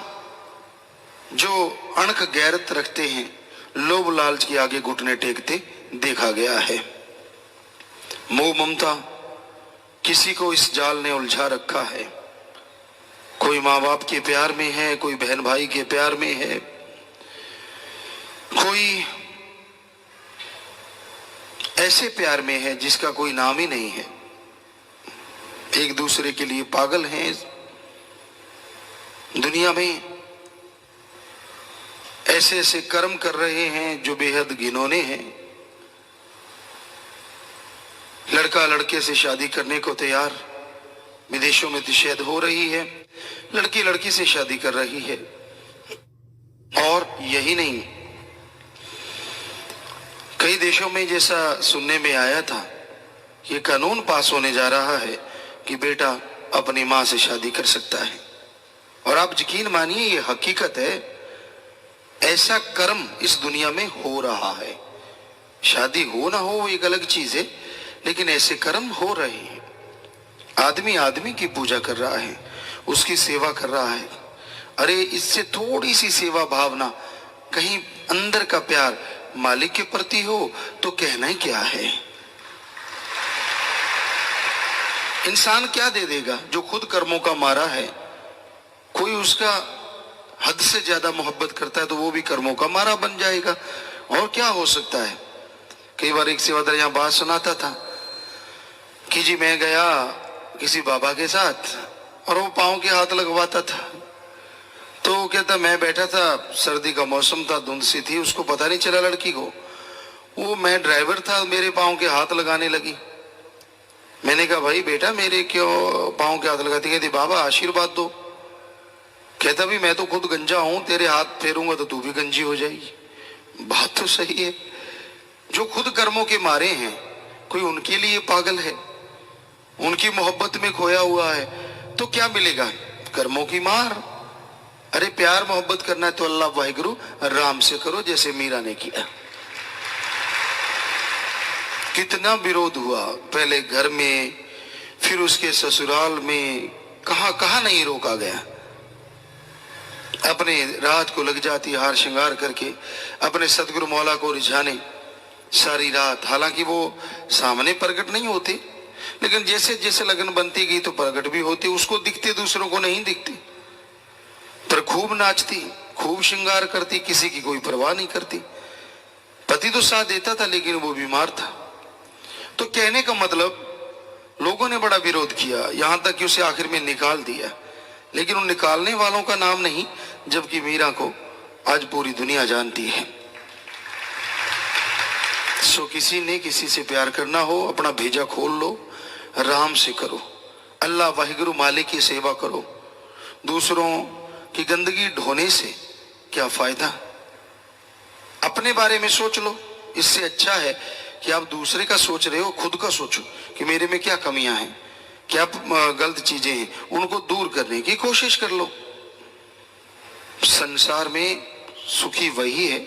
जो अणख गैरत रखते हैं, लोभ लालच के आगे घुटने टेकते देखा गया है। मोह ममता किसी को इस जाल ने उलझा रखा है। कोई माँ बाप के प्यार में है, कोई बहन भाई के प्यार में है, कोई ऐसे प्यार में है जिसका कोई नाम ही नहीं है। एक दूसरे के लिए पागल हैं। दुनिया में ऐसे ऐसे कर्म कर रहे हैं जो बेहद घिनौने हैं। लड़का लड़के से शादी करने को तैयार, विदेशों में निषेध हो रही है, लड़की लड़की से शादी कर रही है। और यही नहीं, कई देशों में जैसा सुनने में आया था, ये कानून पास होने जा रहा है कि बेटा अपनी मां से शादी कर सकता है। और आप यकीन मानिए, ये हकीकत है। ऐसा कर्म इस दुनिया में हो रहा है। शादी हो ना हो वो एक अलग चीज है, लेकिन ऐसे कर्म हो रहे हैं। आदमी आदमी की पूजा कर रहा है, उसकी सेवा कर रहा है। अरे इससे थोड़ी सी सेवा भावना, कहीं अंदर का प्यार मालिक के प्रति हो तो कहना ही क्या है। इंसान क्या दे देगा जो खुद कर्मों का मारा है। कोई उसका हद से ज्यादा मोहब्बत करता है तो वो भी कर्मों का मारा बन जाएगा। और क्या हो सकता है। कई बार एक सेवादार यहाँ बात सुनाता था कि जी मैं गया किसी बाबा के साथ और वो पाँव के हाथ लगवाता था। तो वो कहता मैं बैठा था, सर्दी का मौसम था, धुंध सी थी, उसको पता नहीं चला लड़की को। वो मैं ड्राइवर था, मेरे पाँव के हाथ लगाने लगी। मैंने कहा भाई बेटा मेरे क्यों पाँव के हाथ लगाती? कहती बाबा आशीर्वाद दो। कहता भी मैं तो खुद गंजा हूं, तेरे हाथ फेरूंगा तो तू भी गंजी हो जाएगी। बात तो सही है। जो खुद कर्मों के मारे हैं, कोई उनके लिए पागल है, उनकी मोहब्बत में खोया हुआ है, तो क्या मिलेगा? कर्मों की मार। अरे प्यार मोहब्बत करना है तो अल्लाह वाहिगुरु राम से करो, जैसे मीरा ने किया। कितना विरोध हुआ, पहले घर में, फिर उसके ससुराल में, कहां कहां नहीं रोका गया। अपने रात को लग जाती हार श्रृंगार करके अपने सतगुरु मौला को रिझाने सारी रात। हालांकि वो सामने प्रकट नहीं होते, लेकिन जैसे जैसे लगन बनती गई तो प्रकट भी होती। उसको दिखते, दूसरों को नहीं दिखते, पर खूब नाचती, खूब श्रृंगार करती, किसी की कोई परवाह नहीं करती। पति तो साथ देता था लेकिन वो बीमार था। तो कहने का मतलब, लोगों ने बड़ा विरोध किया, यहां तक कि उसे आखिर में निकाल दिया। लेकिन उन निकालने वालों का नाम नहीं, जबकि मीरा को आज पूरी दुनिया जानती है। सो किसी ने किसी से प्यार करना हो, अपना भेजा खोल लो, राम से करो, अल्लाह वाहिगुरु मालिक की सेवा करो। दूसरों की गंदगी ढोने से क्या फायदा? अपने बारे में सोच लो। इससे अच्छा है कि आप दूसरे का सोच रहे हो, खुद का सोचो कि मेरे में क्या कमियां हैं, क्या गलत चीजें हैं, उनको दूर करने की कोशिश कर लो। संसार में सुखी वही है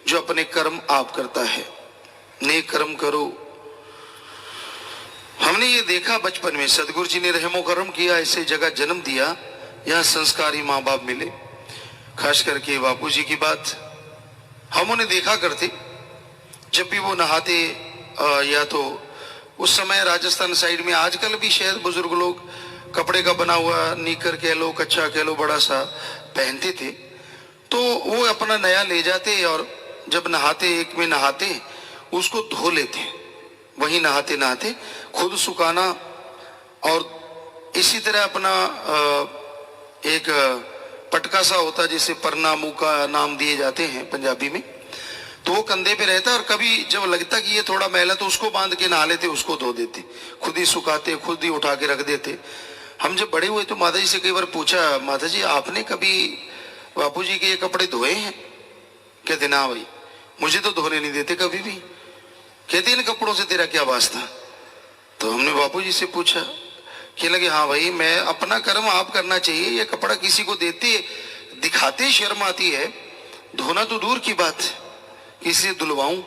जो अपने कर्म आप करता है। नेक कर्म करो। हमने ये देखा बचपन में, सदगुरु जी ने रहमो करम किया, ऐसे जगह जन्म दिया, यहाँ संस्कारी माँ बाप मिले। खास करके बापू जी की बात हम उन्हें देखा करते, जब भी वो नहाते, या तो उस समय राजस्थान साइड में, आजकल भी शायद बुजुर्ग लोग कपड़े का बना हुआ नीकर कह लो, कच्चा कह लो, बड़ा सा पहनते थे। तो वो अपना नया ले जाते और जब नहाते, एक में नहाते, उसको धो लेते, वहीं नहाते नहाते खुद सुखाना। और इसी तरह अपना एक पटका सा होता, जिसे परना मुंह का नाम दिए जाते हैं पंजाबी में, तो वो कंधे पे रहता। और कभी जब लगता कि ये थोड़ा मैला तो उसको बांध के नहा लेते, उसको धो देते, खुद ही सुखाते, खुद ही उठा के रख देते। हम जब बड़े हुए तो माता जी से कई बार पूछा, माता जी आपने कभी बापू जी के ये कपड़े धोए हैं? कहते ना भाई, मुझे तो धोने नहीं देते कभी भी। कहते इन कपड़ों से तेरा क्या वास्ता? तो हमने बापू जी से पूछा, कि लगे हाँ भाई, मैं अपना कर्म आप करना चाहिए, ये कपड़ा किसी को देते दिखाते शर्म आती है, धोना तो दूर की बात, किसी से धुलवाऊं?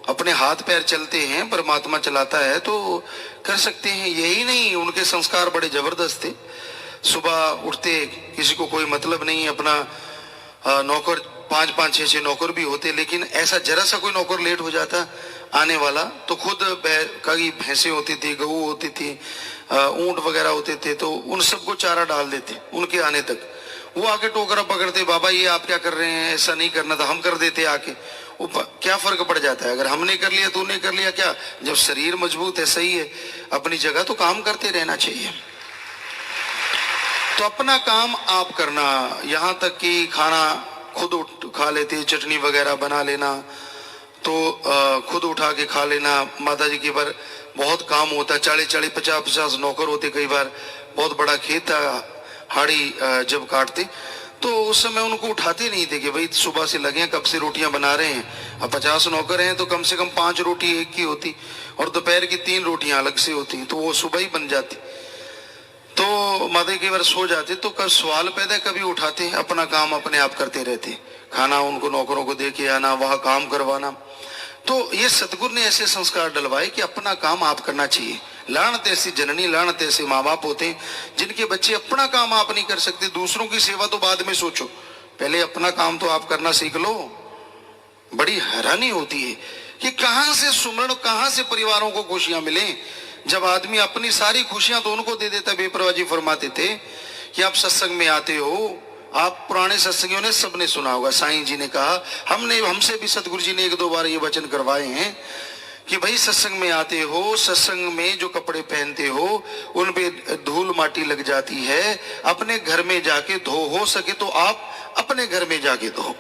अपने हाथ पैर चलते हैं, परमात्मा चलाता है तो कर सकते हैं। यही नहीं, उनके संस्कार बड़े जबरदस्त थे। सुबह उठते, किसी को कोई मतलब नहीं, अपना नौकर 5-5, 6-6 नौकर भी होते, लेकिन ऐसा जरा सा कोई नौकर लेट हो जाता आने वाला तो खुद कई भैंसें होती थी, गऊ होती थी, ऊंट वगैरह होते थे, तो उन सबको चारा डाल देते उनके आने तक। वो आके टोकरा पकड़ते, बाबा ये आप क्या कर रहे हैं, ऐसा नहीं करना था, हम कर देते आके। क्या फर्क पड़ जाता है, अगर हमने कर लिया तूने कर लिया, क्या? जब शरीर मजबूत है, सही है अपनी जगह, तो काम करते रहना चाहिए। तो अपना काम आप करना, यहां तक कि खाना खुद खा लेते, चटनी वगैरह बना लेना तो खुद उठा के खा लेना। माता जी के बार बहुत काम होता, 40-40, 50-50 नौकर होते, कई बार बहुत बड़ा खेत था, हाड़ी जब काटते तो उस समय उनको उठाते नहीं थे कि भाई सुबह से लगे, कब से रोटियां बना रहे हैं। अब 50 नौकर हैं तो कम से कम 5 रोटी एक की होती, और दोपहर की 3 रोटियां अलग से होती, तो वो सुबह ही बन जाती। तो माता कई बार सो जाते, तो कब सवाल पैदा, कभी उठाते, अपना काम अपने आप करते रहते, खाना उनको नौकरों को दे के आना, वहां काम करवाना। तो ये सतगुरु ने ऐसे संस्कार डलवाए कि अपना काम आप करना चाहिए। लानत ऐसी जननी, लानत ऐसे माँ बाप होते हैं जिनके बच्चे अपना काम आप नहीं कर सकते। दूसरों की सेवा तो बाद में सोचो, पहले अपना काम तो आप करना सीख लो। बड़ी हैरानी होती है कि कहां से सुमरण, कहां से परिवारों को खुशियां मिले, जब आदमी अपनी सारी खुशियां तो उनको दे देता। बेपरवाह जी फरमाते थे कि आप सत्संग में आते हो, आप पुराने सत्संगियों ने सबने सुना होगा, साईं जी ने कहा, हमसे भी सतगुरु जी ने 1-2 बार ये वचन करवाए हैं कि भाई सत्संग में आते हो, सत्संग में जो कपड़े पहनते हो उन पे धूल माटी लग जाती है, अपने घर में जाके धो, हो सके तो आप अपने घर में जाके धो।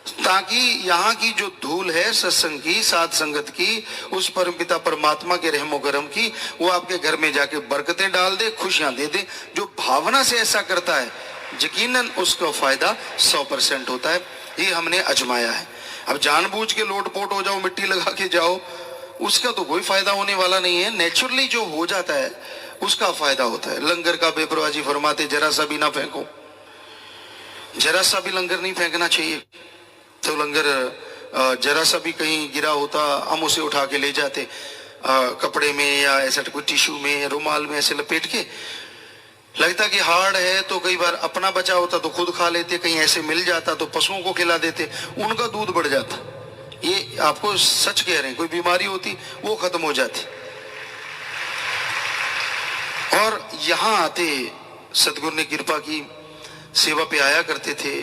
ताकि यहाँ की जो धूल है सत्संग की, साध संगत की, उस परमपिता परमात्मा के रहमो करम की, वो आपके घर में जाके बरकतें डाल दे, खुशियां दे दे। जो भावना से ऐसा करता है यकीनन उसका फायदा 100% होता है। ये हमने अजमाया है। अब जानबूझ के लोटपोट हो जाओ, मिट्टी लगा के जाओ, उसका तो कोई फायदा होने वाला नहीं है। नेचुरली जो हो जाता है उसका फायदा होता है। लंगर का बेपरवाही फरमाते जरा सा भी ना फेंको, जरा सा भी लंगर नहीं फेंकना चाहिए। तो लंगर जरा सा भी कहीं गिरा होता हम उसे उठा के ले जाते, कपड़े में या ऐसा कोई टिश्यू में, रुमाल में ऐसे लपेट के। लगता कि हार्ड है तो कई बार अपना बचा होता तो खुद खा लेते, कहीं ऐसे मिल जाता तो पशुओं को खिला देते, उनका दूध बढ़ जाता। ये आपको सच कह रहे हैं, कोई बीमारी होती वो खत्म हो जाती। और यहाँ आते सतगुरु ने कृपा की, सेवा पे आया करते थे।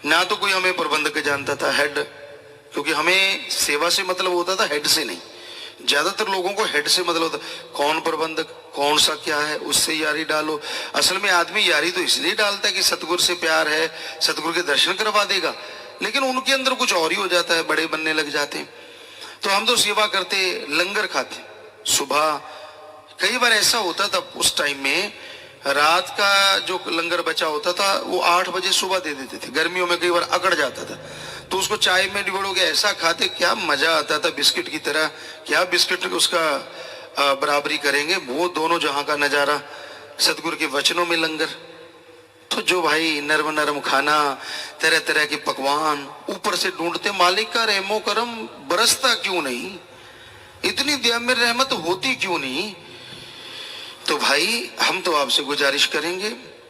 ना तो कोई हमें प्रबंधक जानता था, हेड, क्योंकि हमें सेवा से मतलब होता था, हेड से नहीं। ज्यादातर लोगों को हेड से मतलब होता, कौन प्रबंधक, कौन सा क्या है, उससे यारी डालो। असल में आदमी यारी तो इसलिए डालता है कि सतगुरु से प्यार है, सतगुरु के दर्शन करवा देगा, लेकिन उनके अंदर कुछ और ही हो जाता है, बड़े बनने लग जाते हैं। तो हम तो सेवा करते, लंगर खाते सुबह। कई बार ऐसा होता था उस टाइम में, रात का जो लंगर बचा होता था वो 8 बजे सुबह दे देते थे। गर्मियों में कई बार अकड़ जाता था तो उसको चाय में डिबोड़ के ऐसा खाते, क्या मजा आता था, बिस्किट की तरह। क्या बिस्किट उसका बराबरी करेंगे, वो दोनों जहां का नजारा। सतगुरु के वचनों में लंगर, तो जो भाई नरम नरम खाना, तरह तरह के पकवान, ऊपर से ढूंढते मालिक का रहमो करम बरसता क्यों नहीं, इतनी दया में रहमत होती क्यों नहीं। तो भाई हम तो आपसे गुजारिश करेंगे,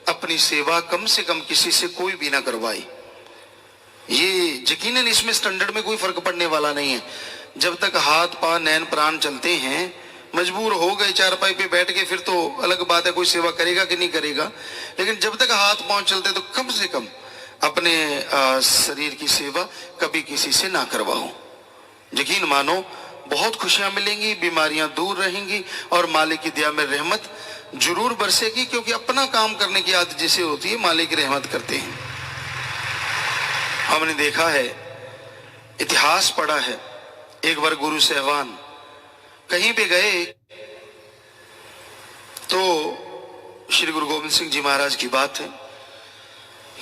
अपनी सेवा कम से कम किसी से कोई भी ना करवाए। ये यकीनन इसमें स्टैंडर्ड में कोई फर्क पड़ने वाला नहीं है। जब तक हाथ पा नैन प्राण चलते हैं, मजबूर हो गए चारपाई पे बैठ के, फिर तो अलग बात है कोई सेवा करेगा कि नहीं करेगा। लेकिन जब तक हाथ पांव चलते तो कम से कम अपने शरीर की सेवा कभी किसी से ना करवाओ। यकीन मानो बहुत खुशियां मिलेंगी, बीमारियां दूर रहेंगी और मालिक की दया में रहमत जरूर बरसेगी। क्योंकि अपना काम करने की आदत जिसे होती है, मालिक की रहमत करते हैं। हमने देखा है, इतिहास पढ़ा है। एक बार गुरु साहबान कहीं पे गए तो श्री गुरु गोविंद सिंह जी महाराज की बात है,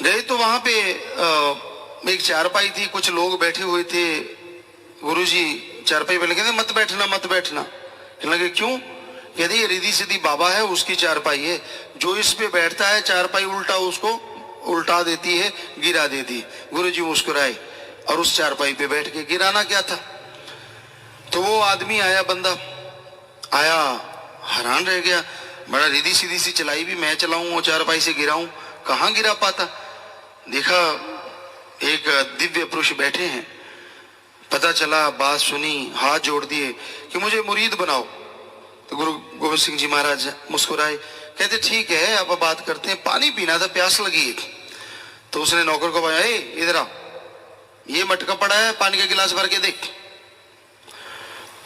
गए तो वहां पे एक चारपाई थी, कुछ लोग बैठे हुए थे। गुरुजी चारपाई पे लगे थे, मत बैठना मत बैठना। कहने लगे क्यों? कहते ये रिद्धि सिद्धि बाबा है, उसकी चारपाई है, जो इस पे बैठता है चारपाई उल्टा उसको उल्टा देती है, गिरा देती। गुरुजी मुस्कुराए और उस चारपाई पे बैठ के, गिराना क्या था। तो वो आदमी आया, बंदा आया, हैरान रह गया, बड़ा रिद्धि सीधी सी चलाई भी मैं चलाऊं और चारपाई से गिराऊं, कहां गिरा पाता। देखा एक दिव्य पुरुष बैठे हैं, पता चला, बात सुनी, हाथ जोड़ दिए कि मुझे मुरीद बनाओ। तो गुरु गोविंद सिंह जी महाराज मुस्कुराए, कहते ठीक है अब बात करते हैं, पानी पीना था, प्यास लगी है। तो उसने नौकर को बताया, इधर आ, ये मटका पड़ा है, पानी का गिलास भर के देख।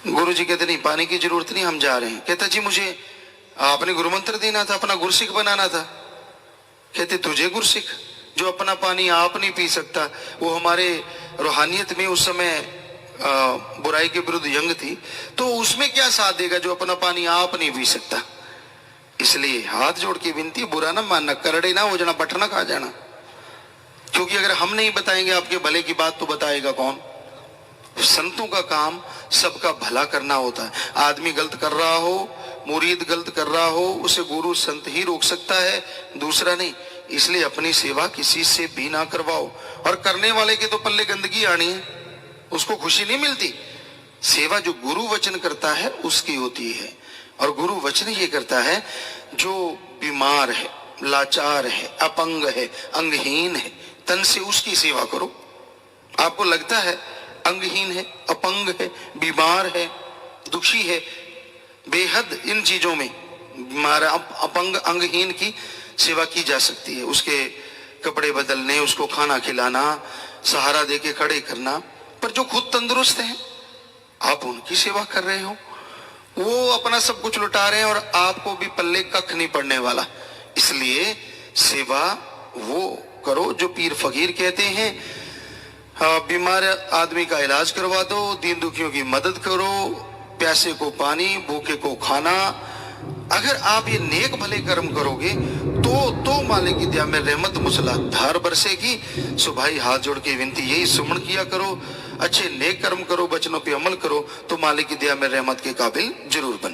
गुरु जी कहते नहीं, पानी की जरूरत नहीं, हम जा रहे हैं। कहता जी मुझे आपने गुरु मंत्र देना था, अपना गुरसिख बनाना था। कहते तुझे गुरसिख, जो अपना पानी आप नहीं पी सकता। वो हमारे रूहानियत में उस समय बुराई के विरुद्ध यंग थी, तो उसमें क्या साथ देगा जो अपना पानी आप नहीं पी सकता। इसलिए हाथ जोड़ के विनती, बुरा ना मानना, करड़े ना हो जाना, बटना खा जाना। क्योंकि अगर हम नहीं बताएंगे आपके भले की बात तो बताएगा कौन। संतों का काम सबका भला करना होता है। आदमी गलत कर रहा हो, मुरीद गलत कर रहा हो, उसे गुरु संत ही रोक सकता है, दूसरा नहीं। इसलिए अपनी सेवा किसी से भी ना करवाओ। और करने वाले के तो पल्ले गंदगी आनी है, उसको खुशी नहीं मिलती। सेवा जो गुरु वचन करता है उसकी होती है। और गुरु वचन ये करता है, जो बीमार है, लाचार है, अपंग है, अंगहीन है, तन से उसकी सेवा करो। आपको लगता है अंगहीन है, अपंग है, बीमार है, दुखी है, बेहद इन चीजों में हमारा अपंग अंगहीन की सेवा की जा सकती है। उसके कपड़े बदलने, उसको खाना खिलाना, सहारा देके खड़े करना। पर जो खुद तंदुरुस्त हैं, आप उनकी सेवा कर रहे हो, वो अपना सब कुछ लुटा रहे हैं और आपको भी पल्ले कख नहीं पड़ने वाला। इसलिए सेवा वो करो जो पीर फकीर कहते हैं, बीमार आदमी का इलाज करवा दो, दीन दुखियों की मदद करो, प्यासे को पानी, भूखे को खाना। अगर आप ये नेक भले कर्म करोगे तो मालिक की दया में रहमत मूसलाधार बरसेगी। सो भाई हाथ जोड़ के विनती यही सुमन किया करो, अच्छे नेक कर्म करो, वचनों पे अमल करो, तो मालिक की दया में रहमत के काबिल जरूर बन